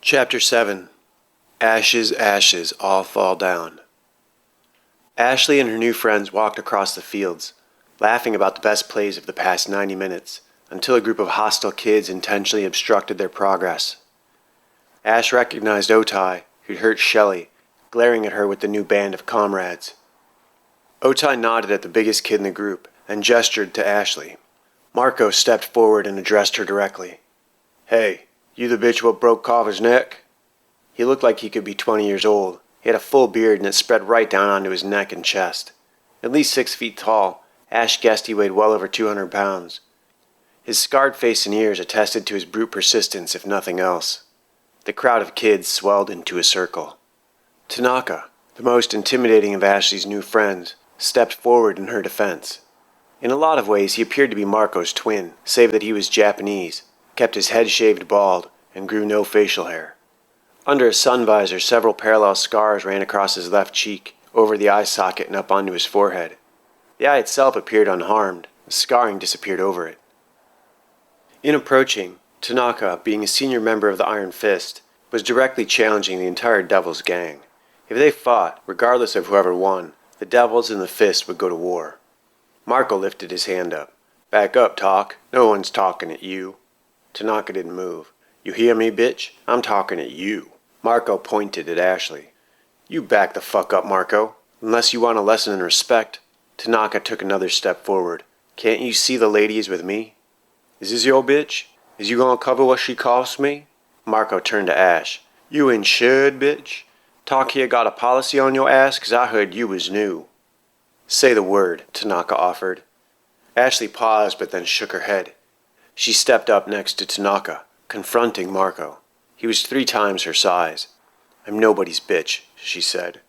Chapter 7. Ashes, ashes, all fall down. Ashley and her new friends walked across the fields, laughing about the best plays of the past 90 minutes, until a group of hostile kids intentionally obstructed their progress. Ash recognized Otai, who'd hurt Shelley, glaring at her with the new band of comrades. Otai nodded at the biggest kid in the group and gestured to Ashley. Marco stepped forward and addressed her directly. "Hey, you the bitch what broke Carver's neck?" He looked like he could be 20 years old. He had a full beard and it spread right down onto his neck and chest. At least 6 feet tall, Ash guessed he weighed well over 200 pounds. His scarred face and ears attested to his brute persistence, if nothing else. The crowd of kids swelled into a circle. Tanaka, the most intimidating of Ashley's new friends, stepped forward in her defense. In a lot of ways, he appeared to be Marco's twin, save that he was Japanese, kept his head shaved bald, and grew no facial hair. Under a sun visor, several parallel scars ran across his left cheek, over the eye socket and up onto his forehead. The eye itself appeared unharmed, the scarring disappeared over it. In approaching, Tanaka, being a senior member of the Iron Fist, was directly challenging the entire Devil's gang. If they fought, regardless of whoever won, the Devils and the Fist would go to war. Marco lifted his hand up. "Back up, Talk. No one's talking at you." Tanaka didn't move. "You hear me, bitch? I'm talking at you." Marco pointed at Ashley. "You back the fuck up, Marco. Unless you want a lesson in respect." Tanaka took another step forward. "Can't you see the lady is with me? Is this your bitch? Is you gonna cover what she cost me?" Marco turned to Ash. "You insured, bitch? Talk here got a policy on your ass 'cause I heard you was new." "Say the word," Tanaka offered. Ashley paused but then shook her head. She stepped up next to Tanaka, confronting Marco. He was 3 times her size. "I'm nobody's bitch," she said.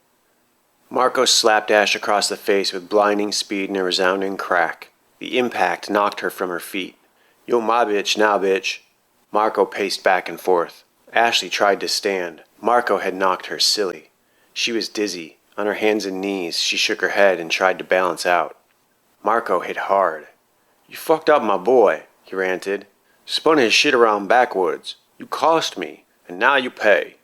Marco slapped Ash across the face with blinding speed and a resounding crack. The impact knocked her from her feet. "You're my bitch now, bitch." Marco paced back and forth. Ashley tried to stand. Marco had knocked her silly. She was dizzy. On her hands and knees, she shook her head and tried to balance out. Marco hit hard. "You fucked up my boy," he ranted. "Spun his shit around backwards. You cost me, and now you pay."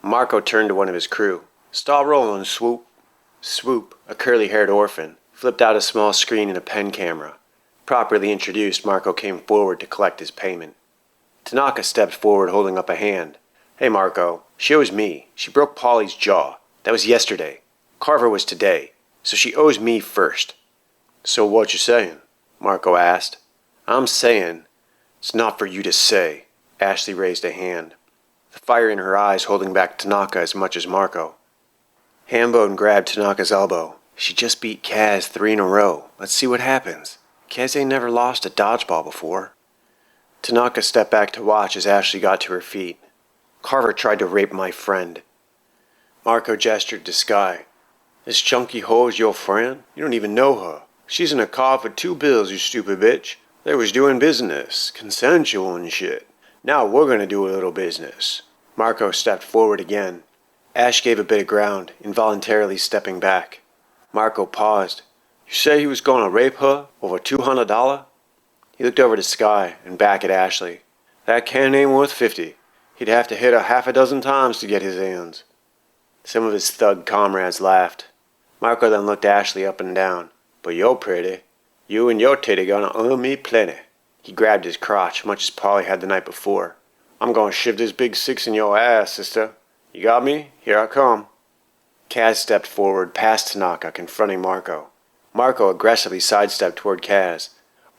Marco turned to one of his crew. "Start rolling, Swoop." Swoop, a curly-haired orphan, flipped out a small screen and a pen camera. Properly introduced, Marco came forward to collect his payment. Tanaka stepped forward holding up a hand. "Hey Marco, she owes me. She broke Polly's jaw. That was yesterday. Carver was today, so she owes me first." "So what you saying?" Marco asked. "I'm saying it's not for you to say." Ashley raised a hand, the fire in her eyes holding back Tanaka as much as Marco. Hambone grabbed Tanaka's elbow. "She just beat Kaz 3 in a row. Let's see what happens. Kaz ain't never lost a dodgeball before." Tanaka stepped back to watch as Ashley got to her feet. "Carver tried to rape my friend." Marco gestured to Sky. "This chunky hoe's your friend? You don't even know her. She's in a car for 2 bills, you stupid bitch. They was doing business, consensual and shit. Now we're gonna do a little business." Marco stepped forward again. Ash gave a bit of ground, involuntarily stepping back. Marco paused. "You say he was gonna rape her over $200? He looked over to Sky and back at Ashley. "That can ain't worth 50. He'd have to hit her half a dozen times to get his hands." Some of his thug comrades laughed. Marco then looked Ashley up and down. "But you're pretty. You and your titty gonna earn me plenty." He grabbed his crotch, much as Polly had the night before. "I'm gonna shove this big 6 in your ass, sister. You got me? Here I come." Kaz stepped forward, past Tanaka, confronting Marco. Marco aggressively sidestepped toward Kaz.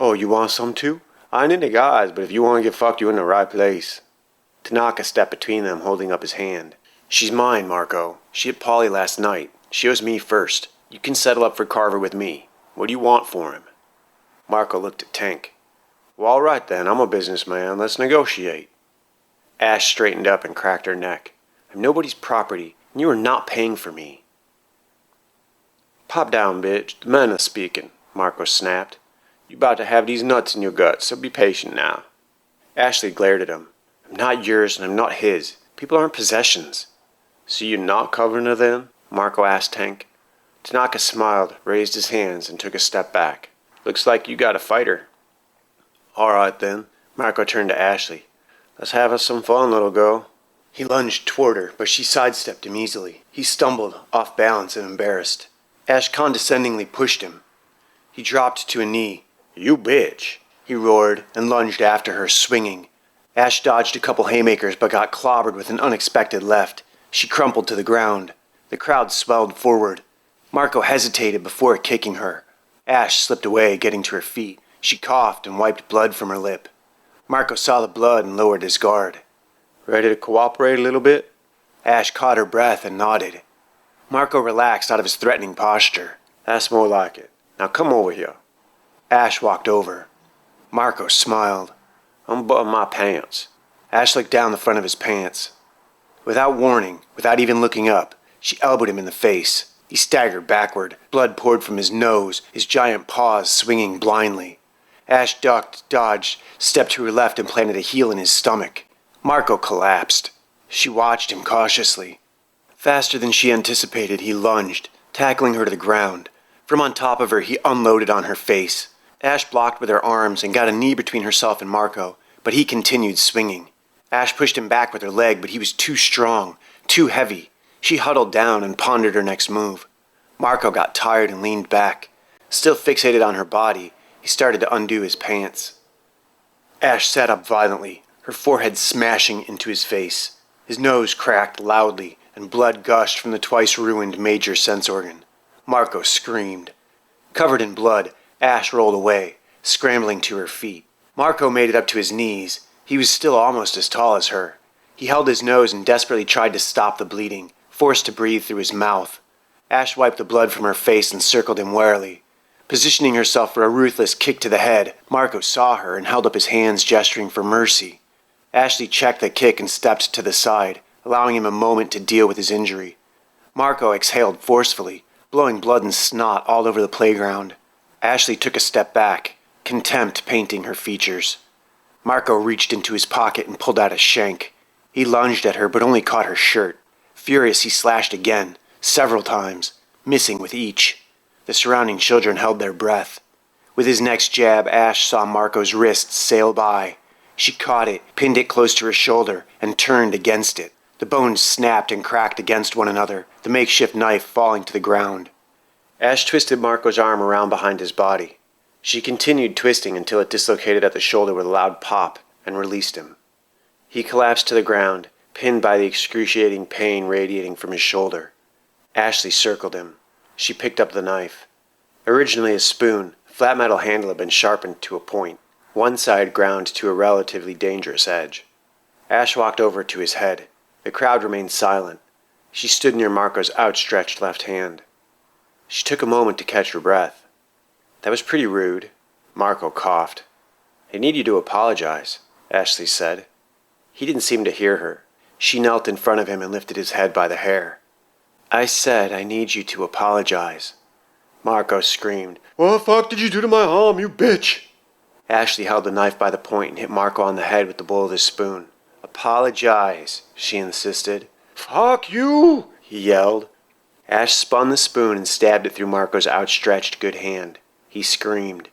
"Oh, you want some too? I ain't into guys, but if you want to get fucked, you're in the right place." Tanaka stepped between them, holding up his hand. "She's mine, Marco. She hit Polly last night. She owes me first. You can settle up for Carver with me. What do you want for him?" Marco looked at Tank. "Well, all right then. I'm a businessman. Let's negotiate." Ash straightened up and cracked her neck. "I'm nobody's property, and you are not paying for me." "Pop down, bitch. The men are speaking," Marco snapped. "You about to have these nuts in your guts, so be patient now." Ashley glared at him. "I'm not yours and I'm not his. People aren't possessions." "So you're not covering her then?" Marco asked Tank. Tanaka smiled, raised his hands, and took a step back. "Looks like you got a fighter." "All right then." Marco turned to Ashley. "Let's have us some fun, little girl." He lunged toward her, but she sidestepped him easily. He stumbled, off balance and embarrassed. Ash condescendingly pushed him. He dropped to a knee. "You bitch," he roared, and lunged after her, swinging. Ash dodged a couple haymakers, but got clobbered with an unexpected left. She crumpled to the ground. The crowd swelled forward. Marco hesitated before kicking her. Ash slipped away, getting to her feet. She coughed and wiped blood from her lip. Marco saw the blood and lowered his guard. "Ready to cooperate a little bit?" Ash caught her breath and nodded. Marco relaxed out of his threatening posture. "That's more like it. Now come over here." Ash walked over. Marco smiled. "Unbutton my pants." Ash looked down the front of his pants. Without warning, without even looking up, she elbowed him in the face. He staggered backward. Blood poured from his nose, his giant paws swinging blindly. Ash ducked, dodged, stepped to her left and planted a heel in his stomach. Marco collapsed. She watched him cautiously. Faster than she anticipated, he lunged, tackling her to the ground. From on top of her, he unloaded on her face. Ash blocked with her arms and got a knee between herself and Marco, but he continued swinging. Ash pushed him back with her leg, but he was too strong, too heavy. She huddled down and pondered her next move. Marco got tired and leaned back. Still fixated on her body, he started to undo his pants. Ash sat up violently, her forehead smashing into his face. His nose cracked loudly, and blood gushed from the twice-ruined major sense organ. Marco screamed. Covered in blood, Ash rolled away, scrambling to her feet. Marco made it up to his knees. He was still almost as tall as her. He held his nose and desperately tried to stop the bleeding, forced to breathe through his mouth. Ash wiped the blood from her face and circled him warily. Positioning herself for a ruthless kick to the head, Marco saw her and held up his hands, gesturing for mercy. Ashley checked the kick and stepped to the side, allowing him a moment to deal with his injury. Marco exhaled forcefully, blowing blood and snot all over the playground. Ashley took a step back, contempt painting her features. Marco reached into his pocket and pulled out a shank. He lunged at her but only caught her shirt. Furious, he slashed again, several times, missing with each. The surrounding children held their breath. With his next jab, Ash saw Marco's wrist sail by. She caught it, pinned it close to her shoulder, and turned against it. The bones snapped and cracked against one another, the makeshift knife falling to the ground. Ash twisted Marco's arm around behind his body. She continued twisting until it dislocated at the shoulder with a loud pop and released him. He collapsed to the ground, pinned by the excruciating pain radiating from his shoulder. Ashley circled him. She picked up the knife. Originally a spoon, the flat metal handle had been sharpened to a point, one side ground to a relatively dangerous edge. Ash walked over to his head. The crowd remained silent. She stood near Marco's outstretched left hand. She took a moment to catch her breath. "That was pretty rude." Marco coughed. "I need you to apologize," Ashley said. He didn't seem to hear her. She knelt in front of him and lifted his head by the hair. "I said I need you to apologize." Marco screamed. "What the fuck did you do to my arm, you bitch?" Ashley held the knife by the point and hit Marco on the head with the bowl of the spoon. "Apologize," she insisted. "Fuck you!" he yelled. Ash spun the spoon and stabbed it through Marco's outstretched good hand. He screamed.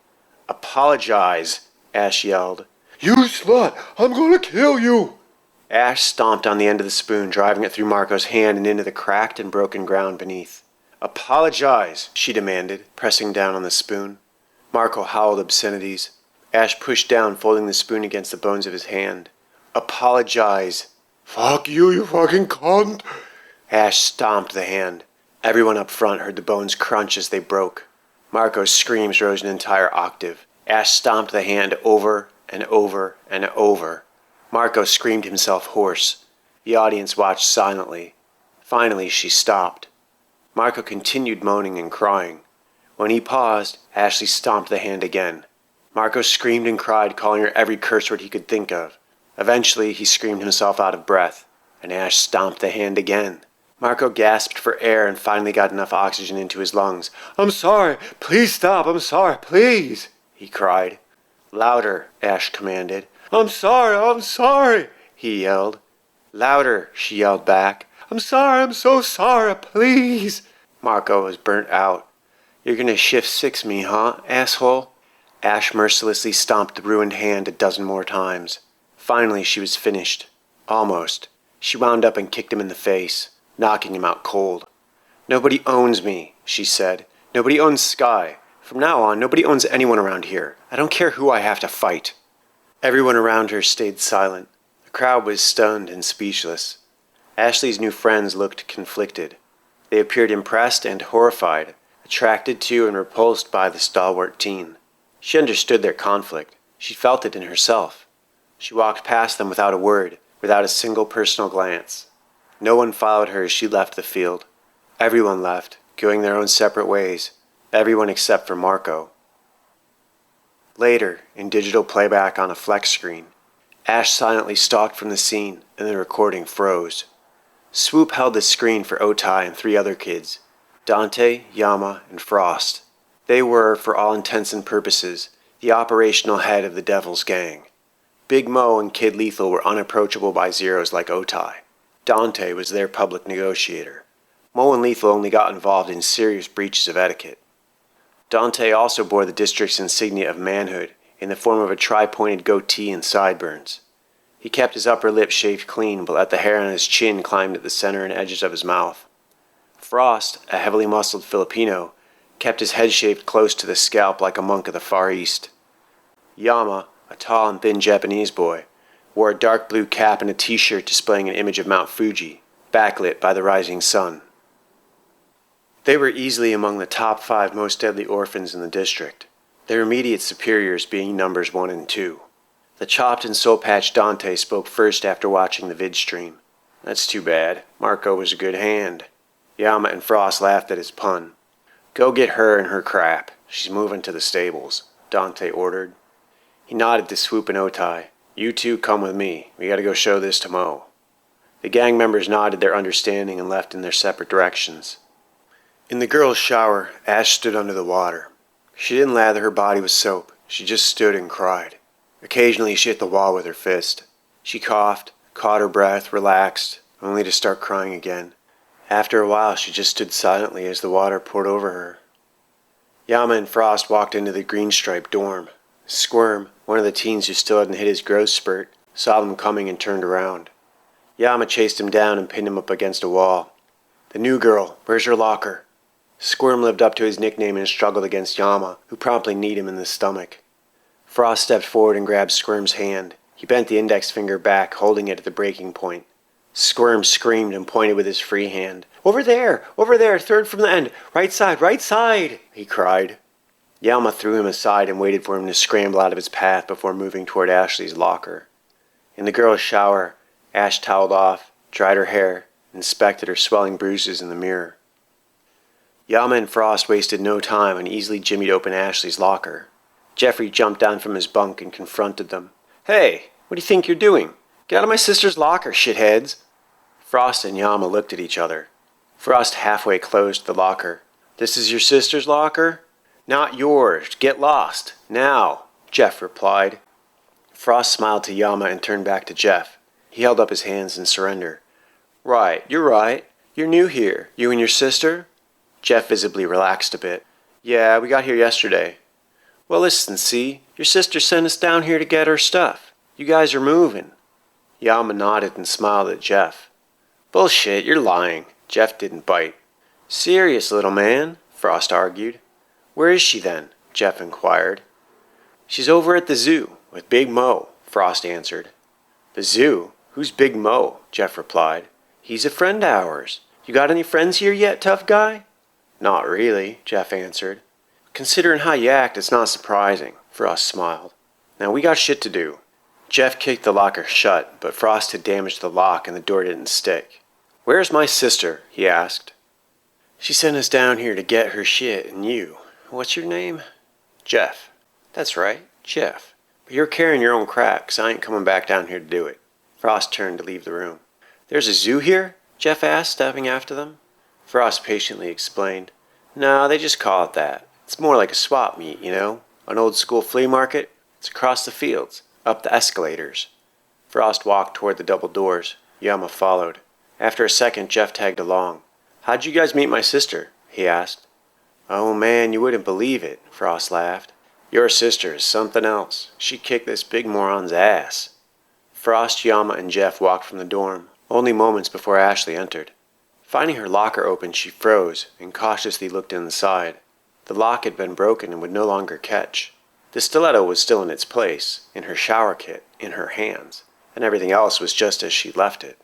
"Apologize," Ash yelled. "You slut! I'm gonna kill you!" Ash stomped on the end of the spoon, driving it through Marco's hand and into the cracked and broken ground beneath. "Apologize," she demanded, pressing down on the spoon. Marco howled obscenities. Ash pushed down, folding the spoon against the bones of his hand. "Apologize." "Fuck you, you fucking cunt!" Ash stomped the hand. Everyone up front heard the bones crunch as they broke. Marco's screams rose an entire octave. Ash stomped the hand over and over and over. Marco screamed himself hoarse. The audience watched silently. Finally, she stopped. Marco continued moaning and crying. When he paused, Ashley stomped the hand again. Marco screamed and cried, calling her every curse word he could think of. Eventually, he screamed himself out of breath, and Ash stomped the hand again. Marco gasped for air and finally got enough oxygen into his lungs. "I'm sorry. Please stop. I'm sorry. Please," he cried. "Louder," Ash commanded. I'm sorry," he yelled. "Louder," she yelled back. I'm so sorry, please." Marco was burnt out. "You're gonna shift six me, huh, asshole?" Ash mercilessly stomped the ruined hand a dozen more times. Finally, she was finished. Almost. She wound up and kicked him in the face, knocking him out cold. "Nobody owns me," she said. "Nobody owns Sky. From now on, nobody owns anyone around here. I don't care who I have to fight." Everyone around her stayed silent. The crowd was stunned and speechless. Ashley's new friends looked conflicted. They appeared impressed and horrified, attracted to and repulsed by the stalwart teen. She understood their conflict. She felt it in herself. She walked past them without a word, without a single personal glance. No one followed her as she left the field. Everyone left, going their own separate ways. Everyone except for Marco. Later, in digital playback on a flex screen, Ash silently stalked from the scene and the recording froze. Swoop held the screen for Otai and 3 other kids, Dante, Yama, and Frost. They were, for all intents and purposes, the operational head of the Devil's Gang. Big Mo and Kid Lethal were unapproachable by Zeros like Otai. Dante was their public negotiator. Mo and Lethal only got involved in serious breaches of etiquette. Dante also bore the district's insignia of manhood in the form of a tri-pointed goatee and sideburns. He kept his upper lip shaved clean, but let the hair on his chin climbed at the center and edges of his mouth. Frost, a heavily muscled Filipino, kept his head shaved close to the scalp like a monk of the Far East. Yama, a tall and thin Japanese boy, wore a dark blue cap and a t-shirt displaying an image of Mount Fuji, backlit by the rising sun. They were easily among the top 5 most deadly orphans in the district, their immediate superiors being numbers 1 and 2. The chopped and soul-patched Dante spoke first after watching the vid stream. "That's too bad. Marco was a good hand." Yama and Frost laughed at his pun. "Go get her and her crap. She's moving to the stables," Dante ordered. He nodded to Swoop and Otai. "You two come with me. We gotta go show this to Mo." The gang members nodded their understanding and left in their separate directions. In the girls' shower, Ash stood under the water. She didn't lather her body with soap. She just stood and cried. Occasionally she hit the wall with her fist. She coughed, caught her breath, relaxed, only to start crying again. After a while she just stood silently as the water poured over her. Yama and Frost walked into the green-striped dorm. Squirm, one of the teens who still hadn't hit his growth spurt, saw them coming and turned around. Yama chased him down and pinned him up against a wall. "The new girl, where's her locker?" Squirm lived up to his nickname and struggled against Yama, who promptly kneed him in the stomach. Frost stepped forward and grabbed Squirm's hand. He bent the index finger back, holding it at the breaking point. Squirm screamed and pointed with his free hand. Over there, 3rd from the end, right side, he cried. Yama threw him aside and waited for him to scramble out of his path before moving toward Ashley's locker. In the girl's shower, Ash toweled off, dried her hair, inspected her swelling bruises in the mirror. Yama and Frost wasted no time and easily jimmied open Ashley's locker. Jeffrey jumped down from his bunk and confronted them. "Hey, what do you think you're doing? Get out of my sister's locker, shitheads!" Frost and Yama looked at each other. Frost halfway closed the locker. "This is your sister's locker?" "Not yours. Get lost. Now," Jeff replied. Frost smiled to Yama and turned back to Jeff. He held up his hands in surrender. "Right, you're right. You're new here. You and your sister?" Jeff visibly relaxed a bit. "Yeah, we got here yesterday." "Well, listen, see? Your sister sent us down here to get her stuff. You guys are moving." Yama nodded and smiled at Jeff. "Bullshit, you're lying." Jeff didn't bite. "Serious, little man," Frost argued. "Where is she then?" Jeff inquired. "She's over at the zoo with Big Mo," Frost answered. "The zoo? Who's Big Mo?" Jeff replied. "He's a friend of ours. You got any friends here yet, tough guy?" "Not really," Jeff answered. "Considering how you act, it's not surprising," Frost smiled. "Now we got shit to do." Jeff kicked the locker shut, but Frost had damaged the lock and the door didn't stick. "Where's my sister?" he asked. "She sent us down here to get her shit and you. What's your name?" "Jeff." "That's right, Jeff. But you're carrying your own crap, 'cause I ain't coming back down here to do it." Frost turned to leave the room. "There's a zoo here?" Jeff asked, stepping after them. Frost patiently explained. "No, they just call it that. It's more like a swap meet, you know? An old school flea market. It's across the fields, up the escalators." Frost walked toward the double doors. Yama followed. After a second, Jeff tagged along. "How'd you guys meet my sister?" he asked. "Oh man, you wouldn't believe it," Frost laughed. "Your sister is something else. She kicked this big moron's ass." Frost, Yama, and Jeff walked from the dorm, only moments before Ashley entered. Finding her locker open, she froze and cautiously looked inside. The lock had been broken and would no longer catch. The stiletto was still in its place, in her shower kit, in her hands, and everything else was just as she'd left it.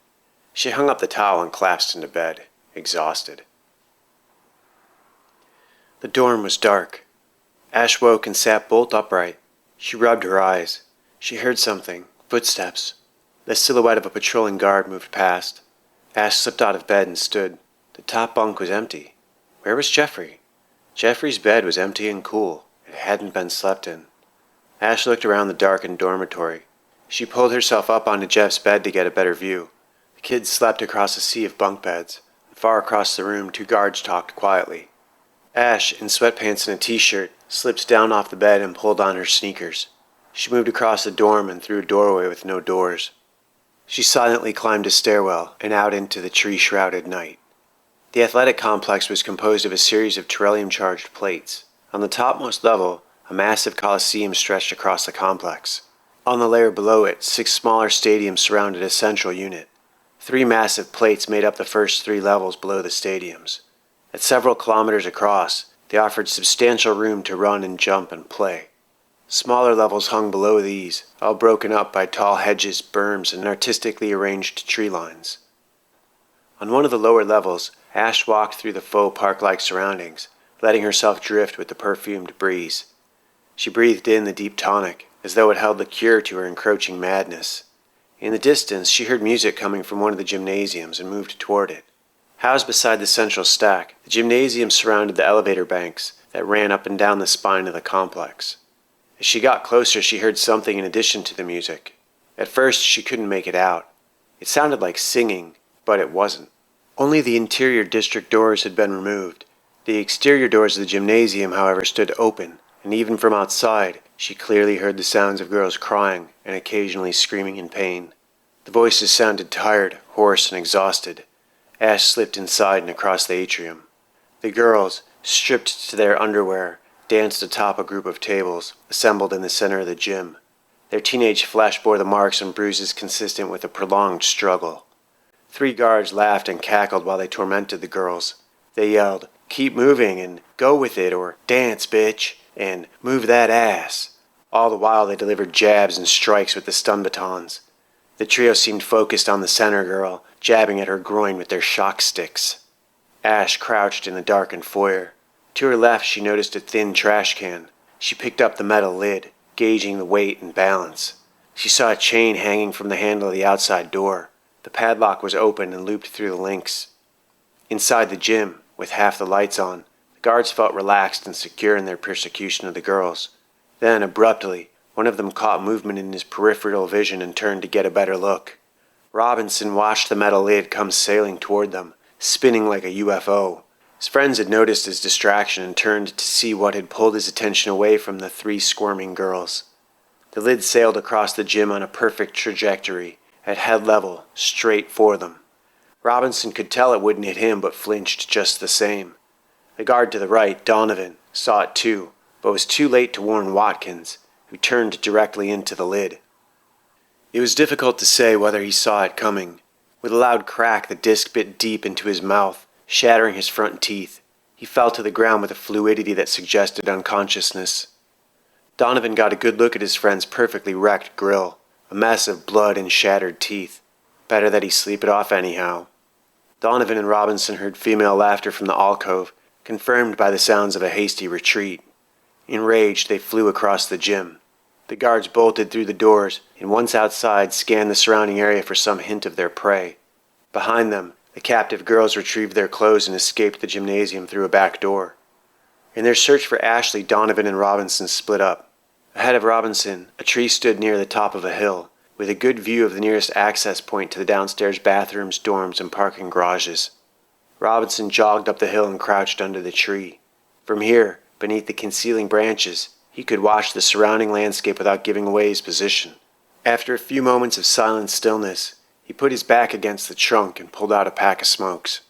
She hung up the towel and collapsed into bed, exhausted. The dorm was dark. Ash woke and sat bolt upright. She rubbed her eyes. She heard something, footsteps. The silhouette of a patrolling guard moved past. Ash slipped out of bed and stood. The top bunk was empty. Where was Jeffrey? Jeffrey's bed was empty and cool. It hadn't been slept in. Ash looked around the darkened dormitory. She pulled herself up onto Jeff's bed to get a better view. The kids slept across a sea of bunk beds. Far across the room, 2 guards talked quietly. Ash, in sweatpants and a t-shirt, slipped down off the bed and pulled on her sneakers. She moved across the dorm and through a doorway with no doors. She silently climbed a stairwell and out into the tree-shrouded night. The athletic complex was composed of a series of beryllium-charged plates. On the topmost level, a massive coliseum stretched across the complex. On the layer below it, 6 smaller stadiums surrounded a central unit. 3 massive plates made up the first 3 levels below the stadiums. At several kilometers across, they offered substantial room to run and jump and play. Smaller levels hung below these, all broken up by tall hedges, berms, and artistically arranged tree lines. On one of the lower levels, Ash walked through the faux park-like surroundings, letting herself drift with the perfumed breeze. She breathed in the deep tonic, as though it held the cure to her encroaching madness. In the distance, she heard music coming from one of the gymnasiums and moved toward it. Housed beside the central stack, the gymnasium surrounded the elevator banks that ran up and down the spine of the complex. As she got closer, she heard something in addition to the music. At first, she couldn't make it out. It sounded like singing, but it wasn't. Only the interior district doors had been removed. The exterior doors of the gymnasium, however, stood open, and even from outside, she clearly heard the sounds of girls crying and occasionally screaming in pain. The voices sounded tired, hoarse, and exhausted. Ash slipped inside and across the atrium. The girls, stripped to their underwear, danced atop a group of tables, assembled in the center of the gym. Their teenage flesh bore the marks and bruises consistent with a prolonged struggle. 3 guards laughed and cackled while they tormented the girls. They yelled, "Keep moving," and "Go with it," or "Dance, bitch," and "Move that ass." All the while they delivered jabs and strikes with the stun batons. The trio seemed focused on the center girl, jabbing at her groin with their shock sticks. Ash crouched in the darkened foyer. To her left, she noticed a thin trash can. She picked up the metal lid, gauging the weight and balance. She saw a chain hanging from the handle of the outside door. The padlock was open and looped through the links. Inside the gym, with half the lights on, the guards felt relaxed and secure in their persecution of the girls. Then, abruptly, one of them caught movement in his peripheral vision and turned to get a better look. Robinson watched the metal lid come sailing toward them, spinning like a UFO. His friends had noticed his distraction and turned to see what had pulled his attention away from the 3 squirming girls. The lid sailed across the gym on a perfect trajectory, at head level, straight for them. Robinson could tell it wouldn't hit him, but flinched just the same. The guard to the right, Donovan, saw it too, but was too late to warn Watkins, who turned directly into the lid. It was difficult to say whether he saw it coming. With a loud crack, the disc bit deep into his mouth, shattering his front teeth. He fell to the ground with a fluidity that suggested unconsciousness. Donovan got a good look at his friend's perfectly wrecked grill, a mess of blood and shattered teeth. Better that he sleep it off anyhow. Donovan and Robinson heard female laughter from the alcove, confirmed by the sounds of a hasty retreat. Enraged, they flew across the gym. The guards bolted through the doors, and once outside, scanned the surrounding area for some hint of their prey. Behind them, the captive girls retrieved their clothes and escaped the gymnasium through a back door. In their search for Ashley, Donovan and Robinson split up. Ahead of Robinson, a tree stood near the top of a hill, with a good view of the nearest access point to the downstairs bathrooms, dorms, and parking garages. Robinson jogged up the hill and crouched under the tree. From here, beneath the concealing branches, he could watch the surrounding landscape without giving away his position. After a few moments of silent stillness, he put his back against the trunk and pulled out a pack of smokes.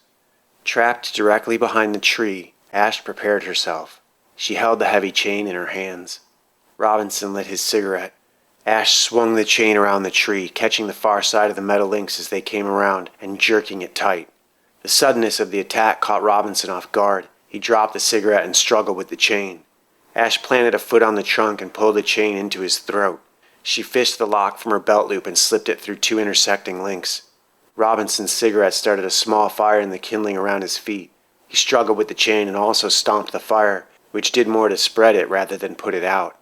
Trapped directly behind the tree, Ash prepared herself. She held the heavy chain in her hands. Robinson lit his cigarette. Ash swung the chain around the tree, catching the far side of the metal links as they came around and jerking it tight. The suddenness of the attack caught Robinson off guard. He dropped the cigarette and struggled with the chain. Ash planted a foot on the trunk and pulled the chain into his throat. She fished the lock from her belt loop and slipped it through 2 intersecting links. Robinson's cigarette started a small fire in the kindling around his feet. He struggled with the chain and also stomped the fire, which did more to spread it rather than put it out.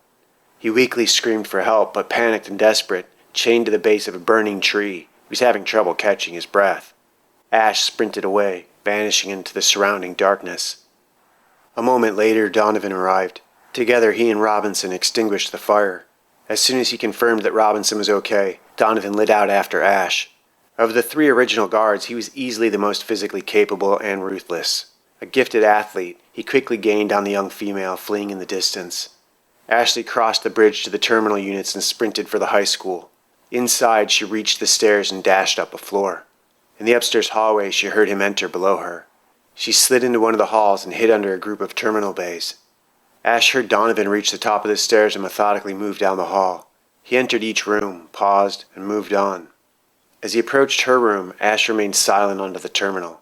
He weakly screamed for help, but panicked and desperate, chained to the base of a burning tree, he was having trouble catching his breath. Ash sprinted away, vanishing into the surrounding darkness. A moment later, Donovan arrived. Together, he and Robinson extinguished the fire. As soon as he confirmed that Robinson was okay, Donovan lit out after Ash. Of the 3 original guards, he was easily the most physically capable and ruthless. A gifted athlete, he quickly gained on the young female fleeing in the distance. Ashley crossed the bridge to the terminal units and sprinted for the high school. Inside, she reached the stairs and dashed up a floor. In the upstairs hallway, she heard him enter below her. She slid into one of the halls and hid under a group of terminal bays. Ash heard Donovan reach the top of the stairs and methodically move down the hall. He entered each room, paused, and moved on. As he approached her room, Ash remained silent under the terminal.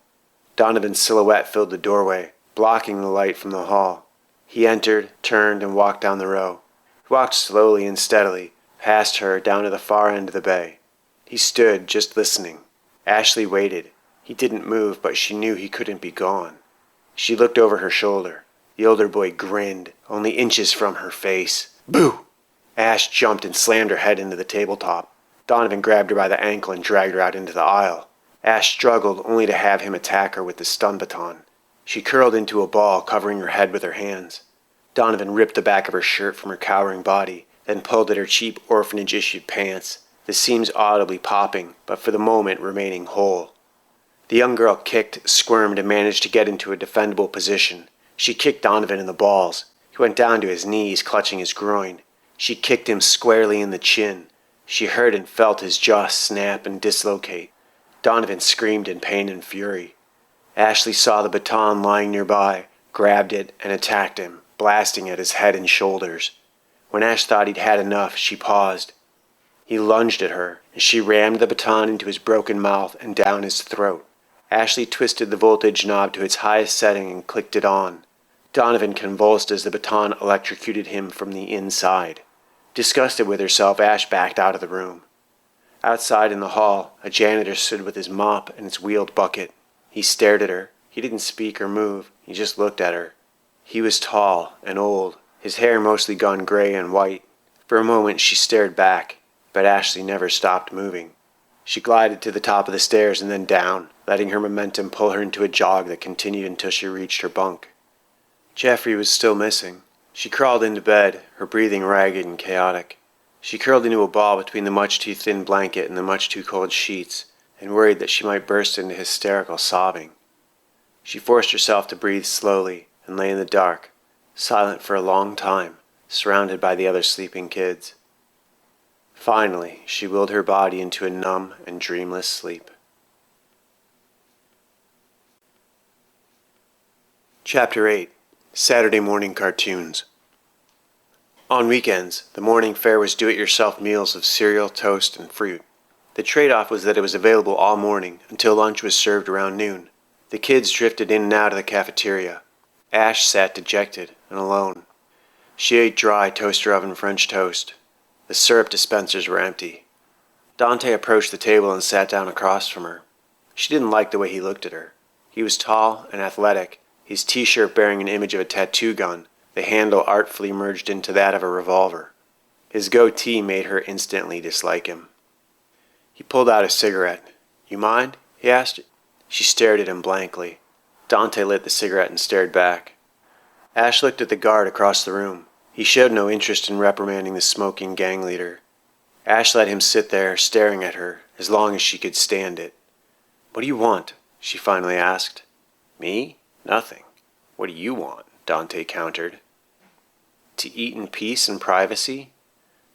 Donovan's silhouette filled the doorway, blocking the light from the hall. He entered, turned, and walked down the row. He walked slowly and steadily, past her, down to the far end of the bay. He stood, just listening. Ashley waited. He didn't move, but she knew he couldn't be gone. She looked over her shoulder. The older boy grinned, only inches from her face. Boo! Ash jumped and slammed her head into the tabletop. Donovan grabbed her by the ankle and dragged her out into the aisle. Ash struggled, only to have him attack her with the stun baton. She curled into a ball, covering her head with her hands. Donovan ripped the back of her shirt from her cowering body, then pulled at her cheap orphanage-issued pants, the seams audibly popping, but for the moment remaining whole. The young girl kicked, squirmed, and managed to get into a defendable position. She kicked Donovan in the balls. He went down to his knees, clutching his groin. She kicked him squarely in the chin. She heard and felt his jaw snap and dislocate. Donovan screamed in pain and fury. Ashley saw the baton lying nearby, grabbed it, and attacked him, blasting at his head and shoulders. When Ash thought he'd had enough, she paused. He lunged at her, and she rammed the baton into his broken mouth and down his throat. Ashley twisted the voltage knob to its highest setting and clicked it on. Donovan convulsed as the baton electrocuted him from the inside. Disgusted with herself, Ash backed out of the room. Outside in the hall, a janitor stood with his mop and its wheeled bucket. He stared at her. He didn't speak or move. He just looked at her. He was tall and old, his hair mostly gone gray and white. For a moment she stared back, but Ashley never stopped moving. She glided to the top of the stairs and then down, letting her momentum pull her into a jog that continued until she reached her bunk. Jeffrey was still missing. She crawled into bed, her breathing ragged and chaotic. She curled into a ball between the much too thin blanket and the much too cold sheets, and worried that she might burst into hysterical sobbing. She forced herself to breathe slowly and lay in the dark, silent for a long time, surrounded by the other sleeping kids. Finally, she willed her body into a numb and dreamless sleep. Chapter 8. Saturday Morning Cartoons. On weekends, the morning fare was do-it-yourself meals of cereal, toast, and fruit. The trade-off was that it was available all morning until lunch was served around noon. The kids drifted in and out of the cafeteria. Ash sat dejected and alone. She ate dry toaster oven French toast. The syrup dispensers were empty. Dante approached the table and sat down across from her. She didn't like the way he looked at her. He was tall and athletic, his t-shirt bearing an image of a tattoo gun, the handle artfully merged into that of a revolver. His goatee made her instantly dislike him. He pulled out a cigarette. "You mind?" he asked. She stared at him blankly. Dante lit the cigarette and stared back. Ash looked at the guard across the room. He showed no interest in reprimanding the smoking gang leader. Ash let him sit there, staring at her, as long as she could stand it. "What do you want?" she finally asked. "Me? Nothing. What do you want?" Dante countered. "To eat in peace and privacy?